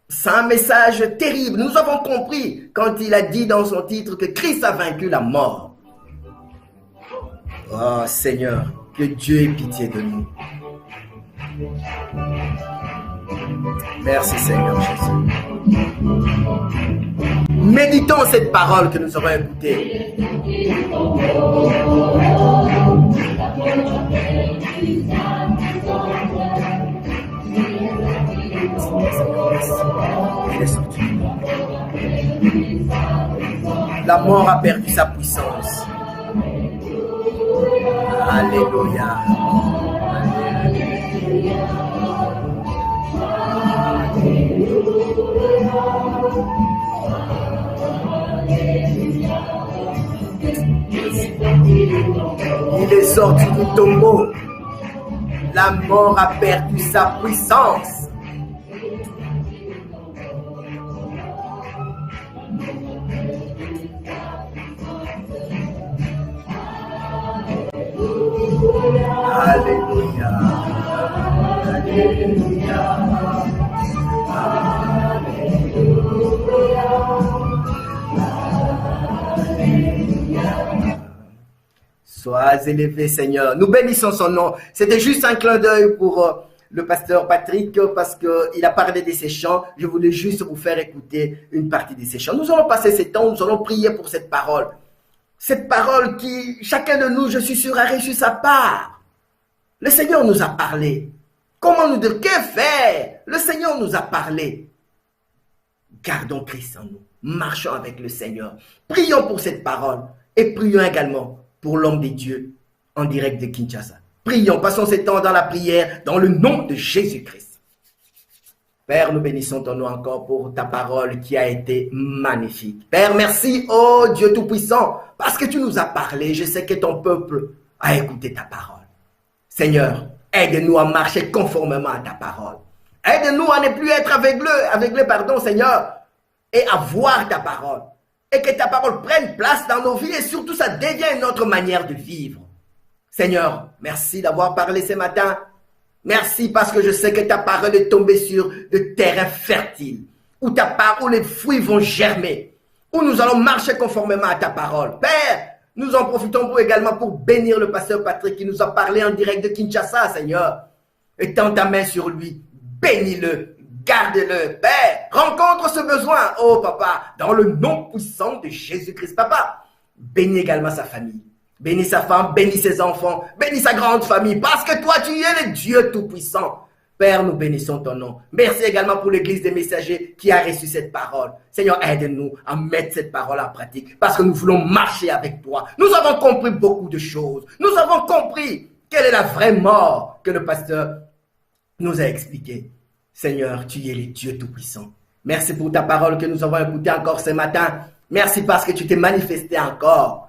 C'est un message terrible. Nous avons compris quand il a dit dans son titre que Christ a vaincu la mort. Oh Seigneur, que Dieu ait pitié de nous. Merci Seigneur Jésus. Méditons cette parole que nous avons écoutée. La mort a perdu sa puissance. Alléluia. Il est sorti du tombeau. La mort a perdu sa puissance. Alléluia. Alléluia. Sois élevé, Seigneur. Nous bénissons son nom. C'était juste un clin d'œil pour le pasteur Patrick parce qu'il a parlé de ses chants. Je voulais juste vous faire écouter une partie de ses chants. Nous allons passer ce temps, nous allons prier pour cette parole. Cette parole qui, chacun de nous, je suis sûr, a reçu sa part. Le Seigneur nous a parlé. Comment nous dire, que faire? Le Seigneur nous a parlé. Gardons Christ en nous. Marchons avec le Seigneur. Prions pour cette parole et prions également pour l'homme de Dieu en direct de Kinshasa. Prions, passons ce temps dans la prière dans le nom de Jésus-Christ. Père, nous bénissons ton nom encore pour ta parole qui a été magnifique. Père, merci, oh Dieu Tout-Puissant, parce que tu nous as parlé. Je sais que ton peuple a écouté ta parole. Seigneur, aide-nous à marcher conformément à ta parole. Aide-nous à ne plus être aveuglés, Seigneur, et à voir ta parole. Et que ta parole prenne place dans nos vies et surtout ça devienne notre manière de vivre. Seigneur, merci d'avoir parlé ce matin. Merci parce que je sais que ta parole est tombée sur de terrains fertiles, où les fruits vont germer, où nous allons marcher conformément à ta parole. Père, nous en profitons également pour bénir le pasteur Patrick qui nous a parlé en direct de Kinshasa, Seigneur. Étends ta main sur lui, bénis-le. Garde-le, Père, rencontre ce besoin, oh Papa, dans le nom puissant de Jésus-Christ, Papa. Bénis également sa famille, bénis sa femme, bénis ses enfants, bénis sa grande famille, parce que toi tu es le Dieu tout-puissant. Père, nous bénissons ton nom. Merci également pour l'église des messagers qui a reçu cette parole. Seigneur, aide-nous à mettre cette parole en pratique, parce que nous voulons marcher avec toi. Nous avons compris beaucoup de choses. Nous avons compris quelle est la vraie mort que le pasteur nous a expliquée. Seigneur, tu es le Dieu Tout-Puissant. Merci pour ta parole que nous avons écoutée encore ce matin. Merci parce que tu t'es manifesté encore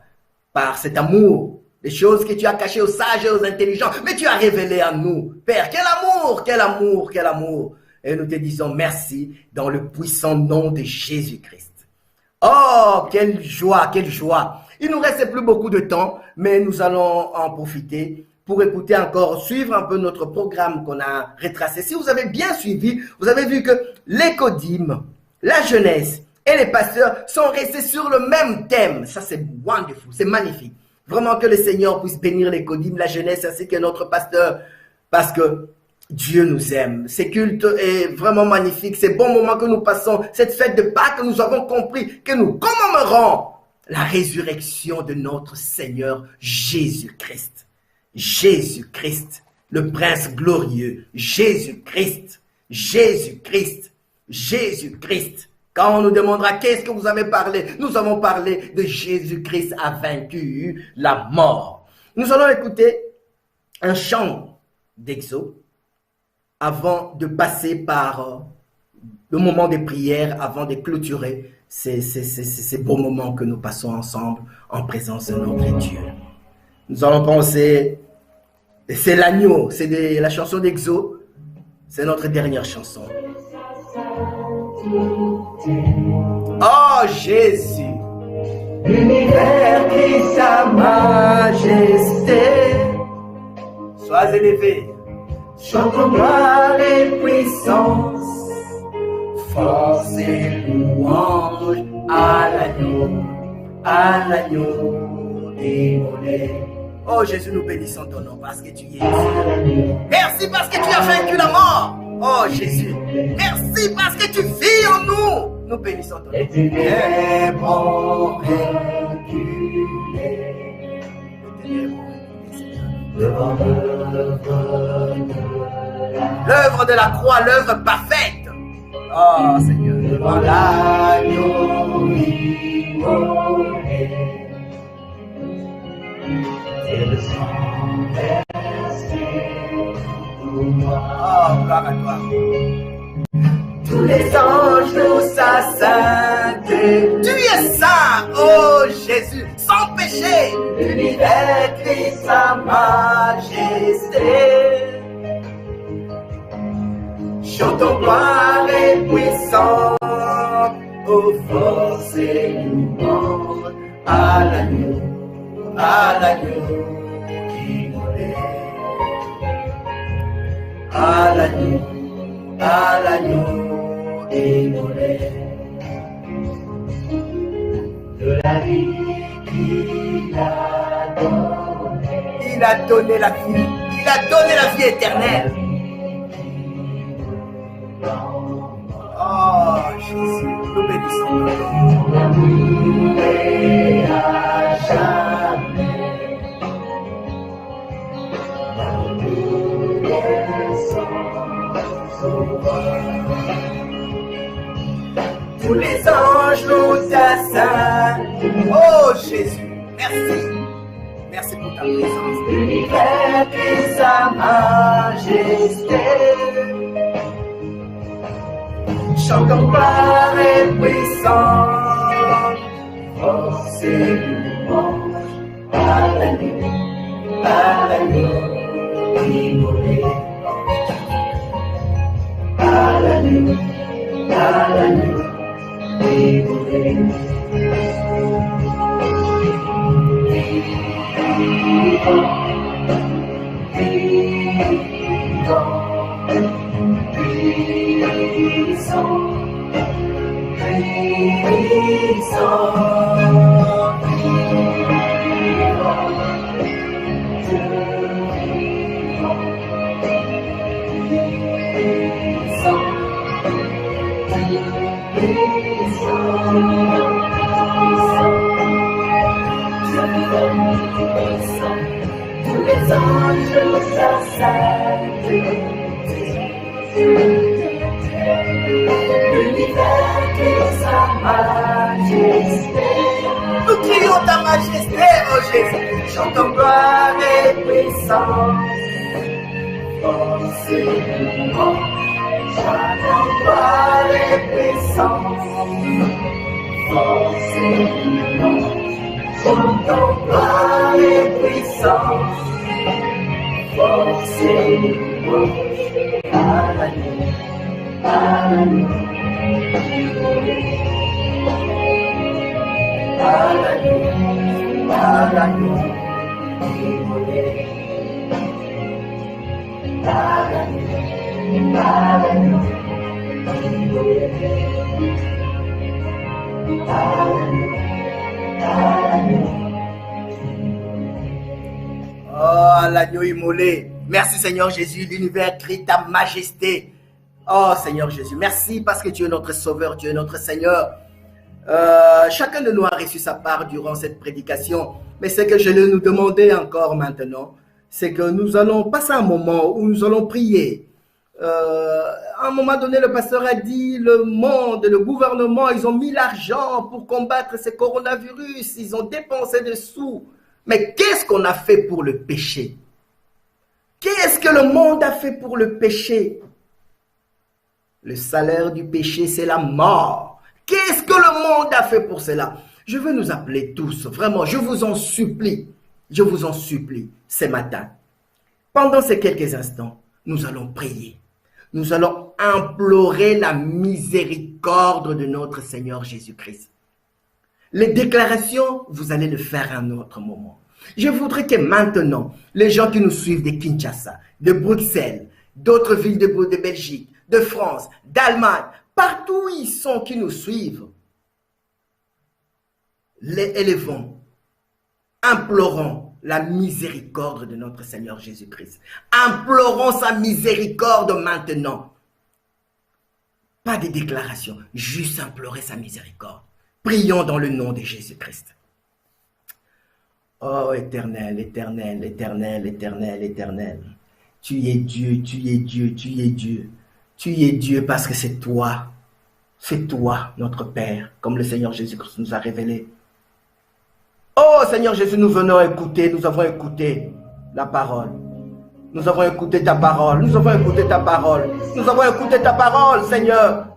par cet amour, des choses que tu as cachées aux sages et aux intelligents, mais tu as révélé à nous. Père, quel amour, quel amour, quel amour. Et nous te disons merci dans le puissant nom de Jésus-Christ. Oh, quelle joie, quelle joie. Il nous reste plus beaucoup de temps, mais nous allons en profiter pour écouter encore, suivre un peu notre programme qu'on a retracé. Si vous avez bien suivi, vous avez vu que l'écodyme, la jeunesse et les pasteurs sont restés sur le même thème. Ça, c'est wonderful, c'est magnifique. Vraiment que le Seigneur puisse bénir l'écodyme, la jeunesse, ainsi que notre pasteur, parce que Dieu nous aime. Ce culte est vraiment magnifique. Ces bons moments que nous passons, cette fête de Pâques, nous avons compris que nous commémorons la résurrection de notre Seigneur Jésus-Christ. Jésus-Christ, le prince glorieux, Jésus-Christ, Jésus-Christ, Jésus-Christ. Quand on nous demandera qu'est-ce que vous avez parlé, nous avons parlé de Jésus-Christ a vaincu la mort. Nous allons écouter un chant d'Exode avant de passer par le moment des prières, avant de clôturer ces beaux moments que nous passons ensemble en présence de notre Dieu. Nous allons penser, c'est l'agneau, c'est la chanson d'Exode, c'est notre dernière chanson. Oh Jésus, l'univers qui sa majesté, sois élevé, chantons gloire et puissance, force et louange à l'agneau immolé. Oh Jésus, nous bénissons ton nom parce que tu es Dieu. Merci parce que tu as vaincu la mort. Oh Jésus, merci parce que tu vis en nous. Nous bénissons ton nom. Et tu es mon reculé. L'œuvre de la croix, l'œuvre parfaite. Oh Seigneur. Devant l'agneau immolé. Et le sang versé pour moi. Oh, gloire à toi. Tous les anges nous saintent. Tu es saint, oh Jésus, sans péché. L'univers crie sa majesté. Chantons gloire et puissance, aux forces et louanges à l'agneau immolé. à l'agneau immolé. De la vie qu'il a donnée. Il a donné la vie. Il a donné la vie éternelle. Oh Jésus, nous bénissons. L'amour est à jamais. L'amour est sans sauveur. Tous les anges nous assaillent. Oh Jésus, merci. Merci pour ta présence. L'univers et sa majesté. Chantons gloire et puissance. Force et louange à l'agneau immolé. À l'agneau immolé. Tous les anges nous assaillent. L'univers et sa majesté. Nous crions ta majesté, oh Jésus. Chantons gloire et puissance. Force et louange. Chantons gloire et puissance. Force et louange. Chantons gloire et puissance. Force et louange. À l'agneau. À l'agneau immolé. À l'agneau immolé. Oh, à l'agneau immolé. Merci Seigneur Jésus, l'univers crie ta majesté. Oh Seigneur Jésus, merci parce que tu es notre Sauveur, tu es notre Seigneur. Chacun de nous a reçu sa part durant cette prédication. Mais ce que je vais nous demander encore maintenant, c'est que nous allons passer un moment où nous allons prier. À un moment donné, le pasteur a dit, le monde, le gouvernement, ils ont mis l'argent pour combattre ce coronavirus. Ils ont dépensé des sous. Mais qu'est-ce qu'on a fait pour le péché? Qu'est-ce que le monde a fait pour le péché? Le salaire du péché, c'est la mort. Qu'est-ce que le monde a fait pour cela? Je veux nous appeler tous, vraiment, je vous en supplie, ce matin. Pendant ces quelques instants, nous allons prier. Nous allons implorer la miséricorde de notre Seigneur Jésus-Christ. Les déclarations, vous allez le faire à un autre moment. Je voudrais que maintenant, les gens qui nous suivent de Kinshasa, de Bruxelles, d'autres villes de Belgique, de France, d'Allemagne, partout où ils sont qui nous suivent, les élevons, implorons la miséricorde de notre Seigneur Jésus-Christ. Implorons sa miséricorde maintenant. Pas de déclaration, juste implorer sa miséricorde. Prions dans le nom de Jésus-Christ. Oh éternel, éternel, éternel, éternel, éternel. Tu es Dieu, tu es Dieu, tu es Dieu. Tu es Dieu parce que c'est toi, notre Père, comme le Seigneur Jésus-Christ nous a révélé. Oh Seigneur Jésus, nous venons écouter, nous avons écouté la parole. Nous avons écouté ta parole, nous avons écouté ta parole. Nous avons écouté ta parole, Seigneur.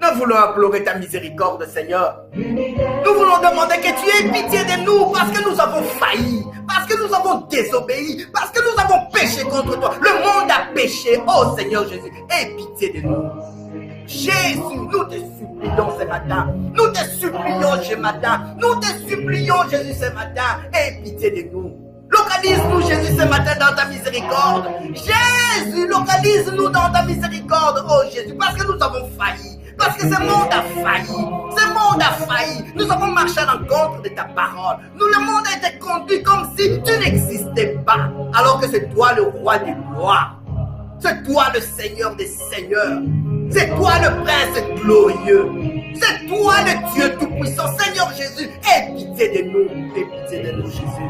Nous voulons implorer ta miséricorde, Seigneur. Nous voulons demander que tu aies pitié de nous parce que nous avons failli, parce que nous avons désobéi, parce que nous avons péché contre toi. Le monde a péché. Oh Seigneur Jésus, aie pitié de nous. Jésus, nous te supplions ce matin. Nous te supplions ce matin. Nous te supplions, Jésus, ce matin. Aie pitié de nous. Le Localise-nous, Jésus, ce matin dans ta miséricorde. Jésus, localise-nous dans ta miséricorde. Oh Jésus, parce que nous avons failli. Parce que ce monde a failli. Ce monde a failli. Nous avons marché à l'encontre de ta parole. Le monde a été conduit comme si tu n'existais pas. Alors que c'est toi le roi des rois. C'est toi le Seigneur des seigneurs. C'est toi le Prince glorieux. C'est toi le Dieu tout-puissant. Seigneur Jésus, aie pitié de nous. Aie pitié de nous, Jésus.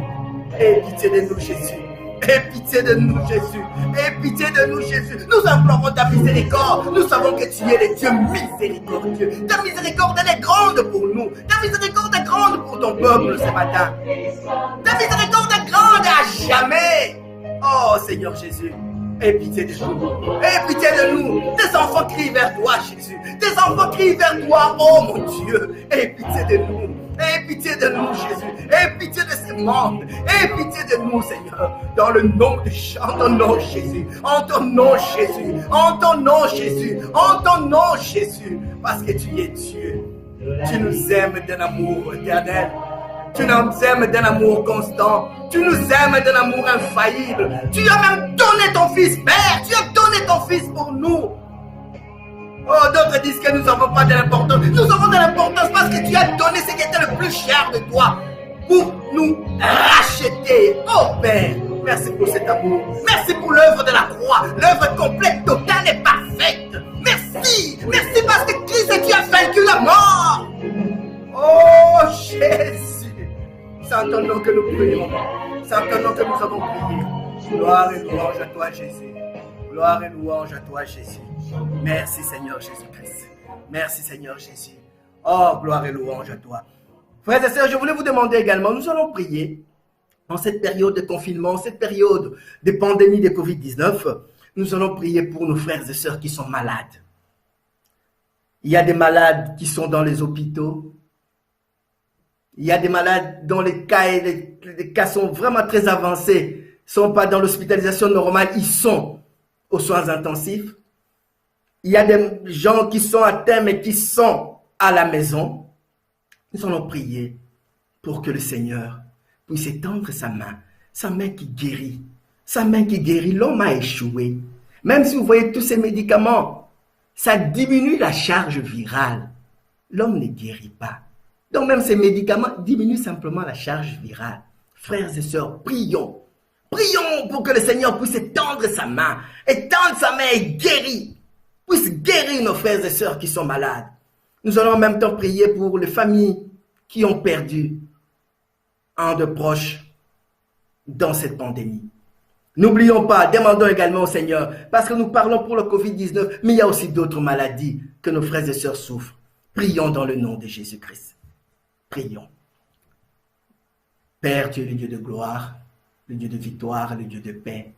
Aie pitié de nous, Jésus. Aie pitié de nous, Jésus. Aie pitié de nous, Jésus. Nous implorons ta miséricorde. Nous savons que tu es le Dieu miséricordieux. Ta miséricorde, elle est grande pour nous. Ta miséricorde est grande pour ton peuple ce matin. Ta miséricorde est grande à jamais. Oh Seigneur Jésus. Aie pitié de nous. Aie pitié de nous. Tes enfants crient vers toi, Jésus. Tes enfants crient vers toi, oh mon Dieu. Aie pitié de nous. Aie pitié de nous, Jésus. Aie pitié de ce monde. Aie pitié de nous, Seigneur. Dans le nom de en ton nom, Jésus. En ton nom, Jésus. En ton nom, Jésus. En ton nom, Jésus. Parce que tu es Dieu. Tu nous aimes d'un amour éternel. Tu nous aimes d'un amour constant. Tu nous aimes d'un amour infaillible. Tu as même donné ton Fils, Père. Tu as donné ton Fils pour nous. Oh, d'autres disent que nous n'avons pas de l'importance. Nous avons de l'importance parce que tu as donné ce qui était le plus cher de toi pour nous racheter. Oh Père, merci pour cet amour. Merci pour l'œuvre de la croix. L'œuvre complète, totale et parfaite. Merci. Merci parce que Christ, tu as vaincu la mort. Oh Jésus. C'est en ton nom que nous prions. C'est en ton nom que nous avons prié. Gloire et louange à toi, Jésus. Gloire et louange à toi, Jésus. Merci, Seigneur Jésus-Christ. Merci, Seigneur Jésus. Oh, gloire et louange à toi. Frères et sœurs, je voulais vous demander également, nous allons prier en cette période de confinement, cette période de pandémie de Covid-19. Nous allons prier pour nos frères et sœurs qui sont malades. Il y a des malades qui sont dans les hôpitaux. Il y a des malades dont les cas sont vraiment très avancés. Ils ne sont pas dans l'hospitalisation normale, ils sont aux soins intensifs. Il y a des gens qui sont atteints mais qui sont à la maison. Nous allons prier pour que le Seigneur puisse étendre sa main qui guérit. Sa main qui guérit, l'homme a échoué. Même si vous voyez tous ces médicaments, ça diminue la charge virale. L'homme ne guérit pas. Donc même ces médicaments diminuent simplement la charge virale. Frères et sœurs, prions. Prions pour que le Seigneur puisse étendre sa main et guérir. Puisse guérir nos frères et sœurs qui sont malades. Nous allons en même temps prier pour les familles qui ont perdu un de proches dans cette pandémie. N'oublions pas, demandons également au Seigneur, parce que nous parlons pour le Covid-19, mais il y a aussi d'autres maladies que nos frères et sœurs souffrent. Prions dans le nom de Jésus-Christ. Prions. Père, tu es le Dieu de gloire, le Dieu de victoire, le Dieu de paix.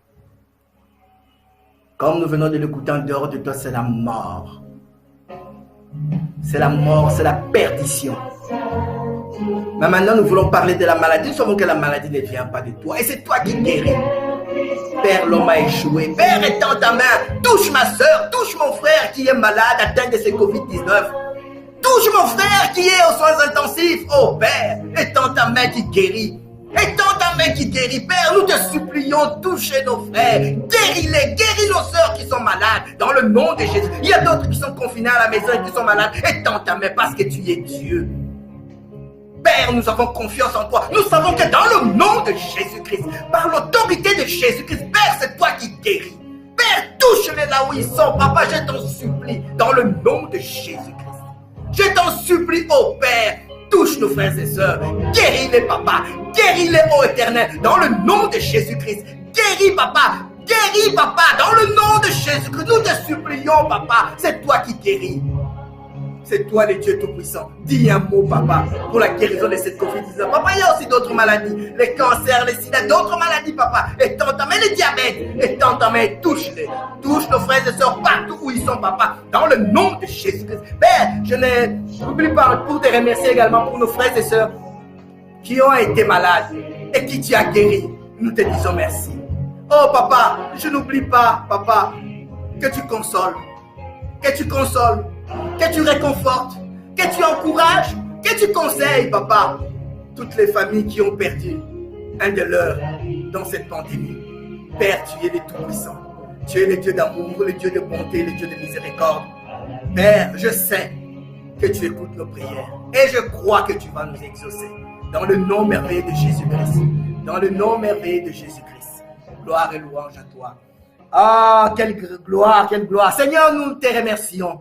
Comme nous venons de l'écouter en dehors de toi, c'est la mort. C'est la mort, c'est la perdition. Mais maintenant, nous voulons parler de la maladie. Nous savons que la maladie ne vient pas de toi. Et c'est toi qui guéris. Père, l'homme a échoué. Père, étends ta main. Touche ma soeur, touche mon frère qui est malade, atteint de ce Covid-19. Touche mon frère qui est aux soins intensifs. Oh Père, étends ta main qui guérit. Étends ta main qui guérit. Père, nous te supplions, touchez nos frères. Guéris-les, guéris nos sœurs qui sont malades. Dans le nom de Jésus. Il y a d'autres qui sont confinés à la maison et qui sont malades. Étends ta main parce que tu es Dieu. Père, nous avons confiance en toi. Nous savons que dans le nom de Jésus-Christ, par l'autorité de Jésus-Christ, Père, c'est toi qui guéris. Père, touche-les là où ils sont. Papa, je t'en supplie, dans le nom de Jésus-Christ. Je t'en supplie, ô Père, touche nos frères et sœurs. Guéris-les, Papa. Guéris-les, ô Éternel, dans le nom de Jésus-Christ. Guéris, Papa. Guéris, Papa, dans le nom de Jésus-Christ. Nous te supplions, Papa. C'est toi qui guéris. C'est toi le Dieu Tout-Puissant. Dis un mot, Papa, pour la guérison de cette Covid-19. Papa, il y a aussi d'autres maladies. Les cancers, les sida, d'autres maladies, Papa. Étends ta main, les diabètes. Étends ta main et touche-les. Touche nos frères et sœurs partout où ils sont, Papa. Dans le nom de Jésus-Christ. Père, je n'oublie pas pour te remercier également pour nos frères et sœurs qui ont été malades et qui tu as guéri. Nous te disons merci. Oh, Papa, je n'oublie pas, Papa, que tu consoles. Que tu consoles. Que tu réconfortes, que tu encourages, que tu conseilles, Papa, toutes les familles qui ont perdu un de leurs dans cette pandémie. Père, tu es le Tout-Puissant. Tu es le Dieu d'amour, le Dieu de bonté, le Dieu de miséricorde. Père, je sais que tu écoutes nos prières et je crois que tu vas nous exaucer. Dans le nom merveilleux de Jésus-Christ. Dans le nom merveilleux de Jésus-Christ. Gloire et louange à toi. Ah, quelle gloire, quelle gloire. Seigneur, nous te remercions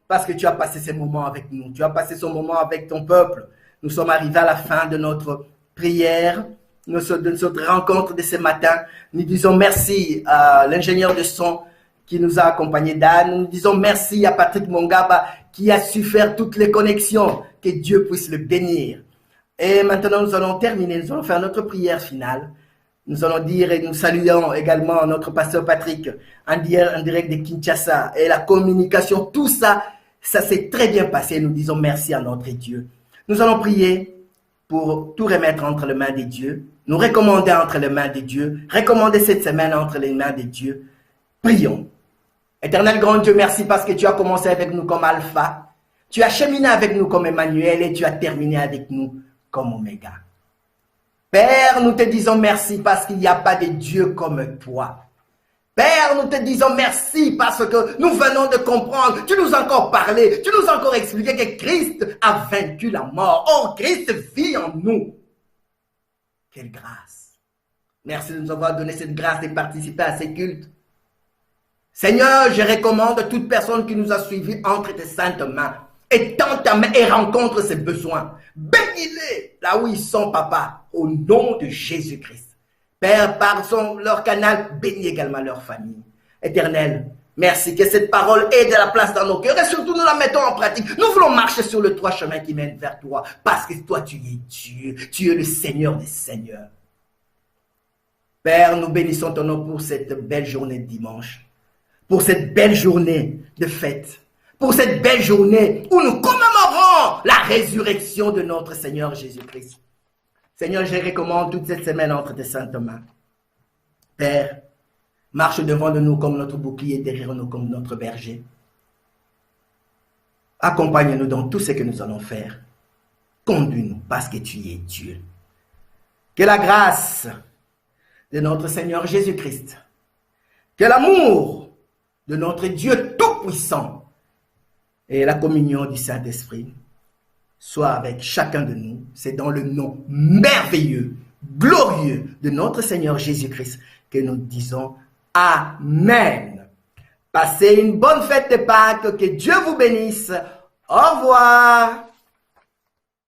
parce que tu as passé ces moments avec nous. Tu as passé ce moment avec ton peuple. Nous sommes arrivés à la fin de notre prière, de notre rencontre de ce matin. Nous disons merci à l'ingénieur de son qui nous a accompagnés, Dan. Nous disons merci à Patrick Mongaba qui a su faire toutes les connexions. Que Dieu puisse le bénir. Et maintenant, nous allons terminer. Nous allons faire notre prière finale. Nous allons dire et nous saluons également notre pasteur Patrick en direct de Kinshasa. Et la communication, tout ça, ça s'est très bien passé. Nous disons merci à notre Dieu. Nous allons prier pour tout remettre entre les mains de Dieu. Nous recommander entre les mains de Dieu. Recommander cette semaine entre les mains de Dieu. Prions. Éternel grand Dieu, merci parce que tu as commencé avec nous comme Alpha. Tu as cheminé avec nous comme Emmanuel et tu as terminé avec nous comme Oméga. Père, nous te disons merci parce qu'il n'y a pas de Dieu comme toi. Père, nous te disons merci parce que nous venons de comprendre, tu nous as encore parlé, tu nous as encore expliqué que Christ a vaincu la mort. Oh, Christ vit en nous. Quelle grâce. Merci de nous avoir donné cette grâce de participer à ces cultes. Seigneur, je recommande toute personne qui nous a suivis entre tes saintes mains. Et tends ta main et rencontre ses besoins. Bénis-les là où ils sont, papa, au nom de Jésus-Christ. Père, par leur canal, bénis également leur famille. Éternel, merci que cette parole ait de la place dans nos cœurs et surtout nous la mettons en pratique. Nous voulons marcher sur le droit chemin qui mène vers toi parce que toi, tu es Dieu. Tu es le Seigneur des Seigneurs. Père, nous bénissons ton nom pour cette belle journée de dimanche, pour cette belle journée de fête, pour cette belle journée où nous commémorons la résurrection de notre Seigneur Jésus-Christ. Seigneur, je recommande toute cette semaine entre tes saintes mains. Père, marche devant de nous comme notre bouclier, derrière nous comme notre berger. Accompagne-nous dans tout ce que nous allons faire. Conduis-nous parce que tu es Dieu. Que la grâce de notre Seigneur Jésus-Christ, que l'amour de notre Dieu Tout-Puissant et la communion du Saint-Esprit soit avec chacun de nous. C'est dans le nom merveilleux, glorieux de notre Seigneur Jésus-Christ que nous disons Amen. Passez une bonne fête de Pâques, que Dieu vous bénisse. Au revoir.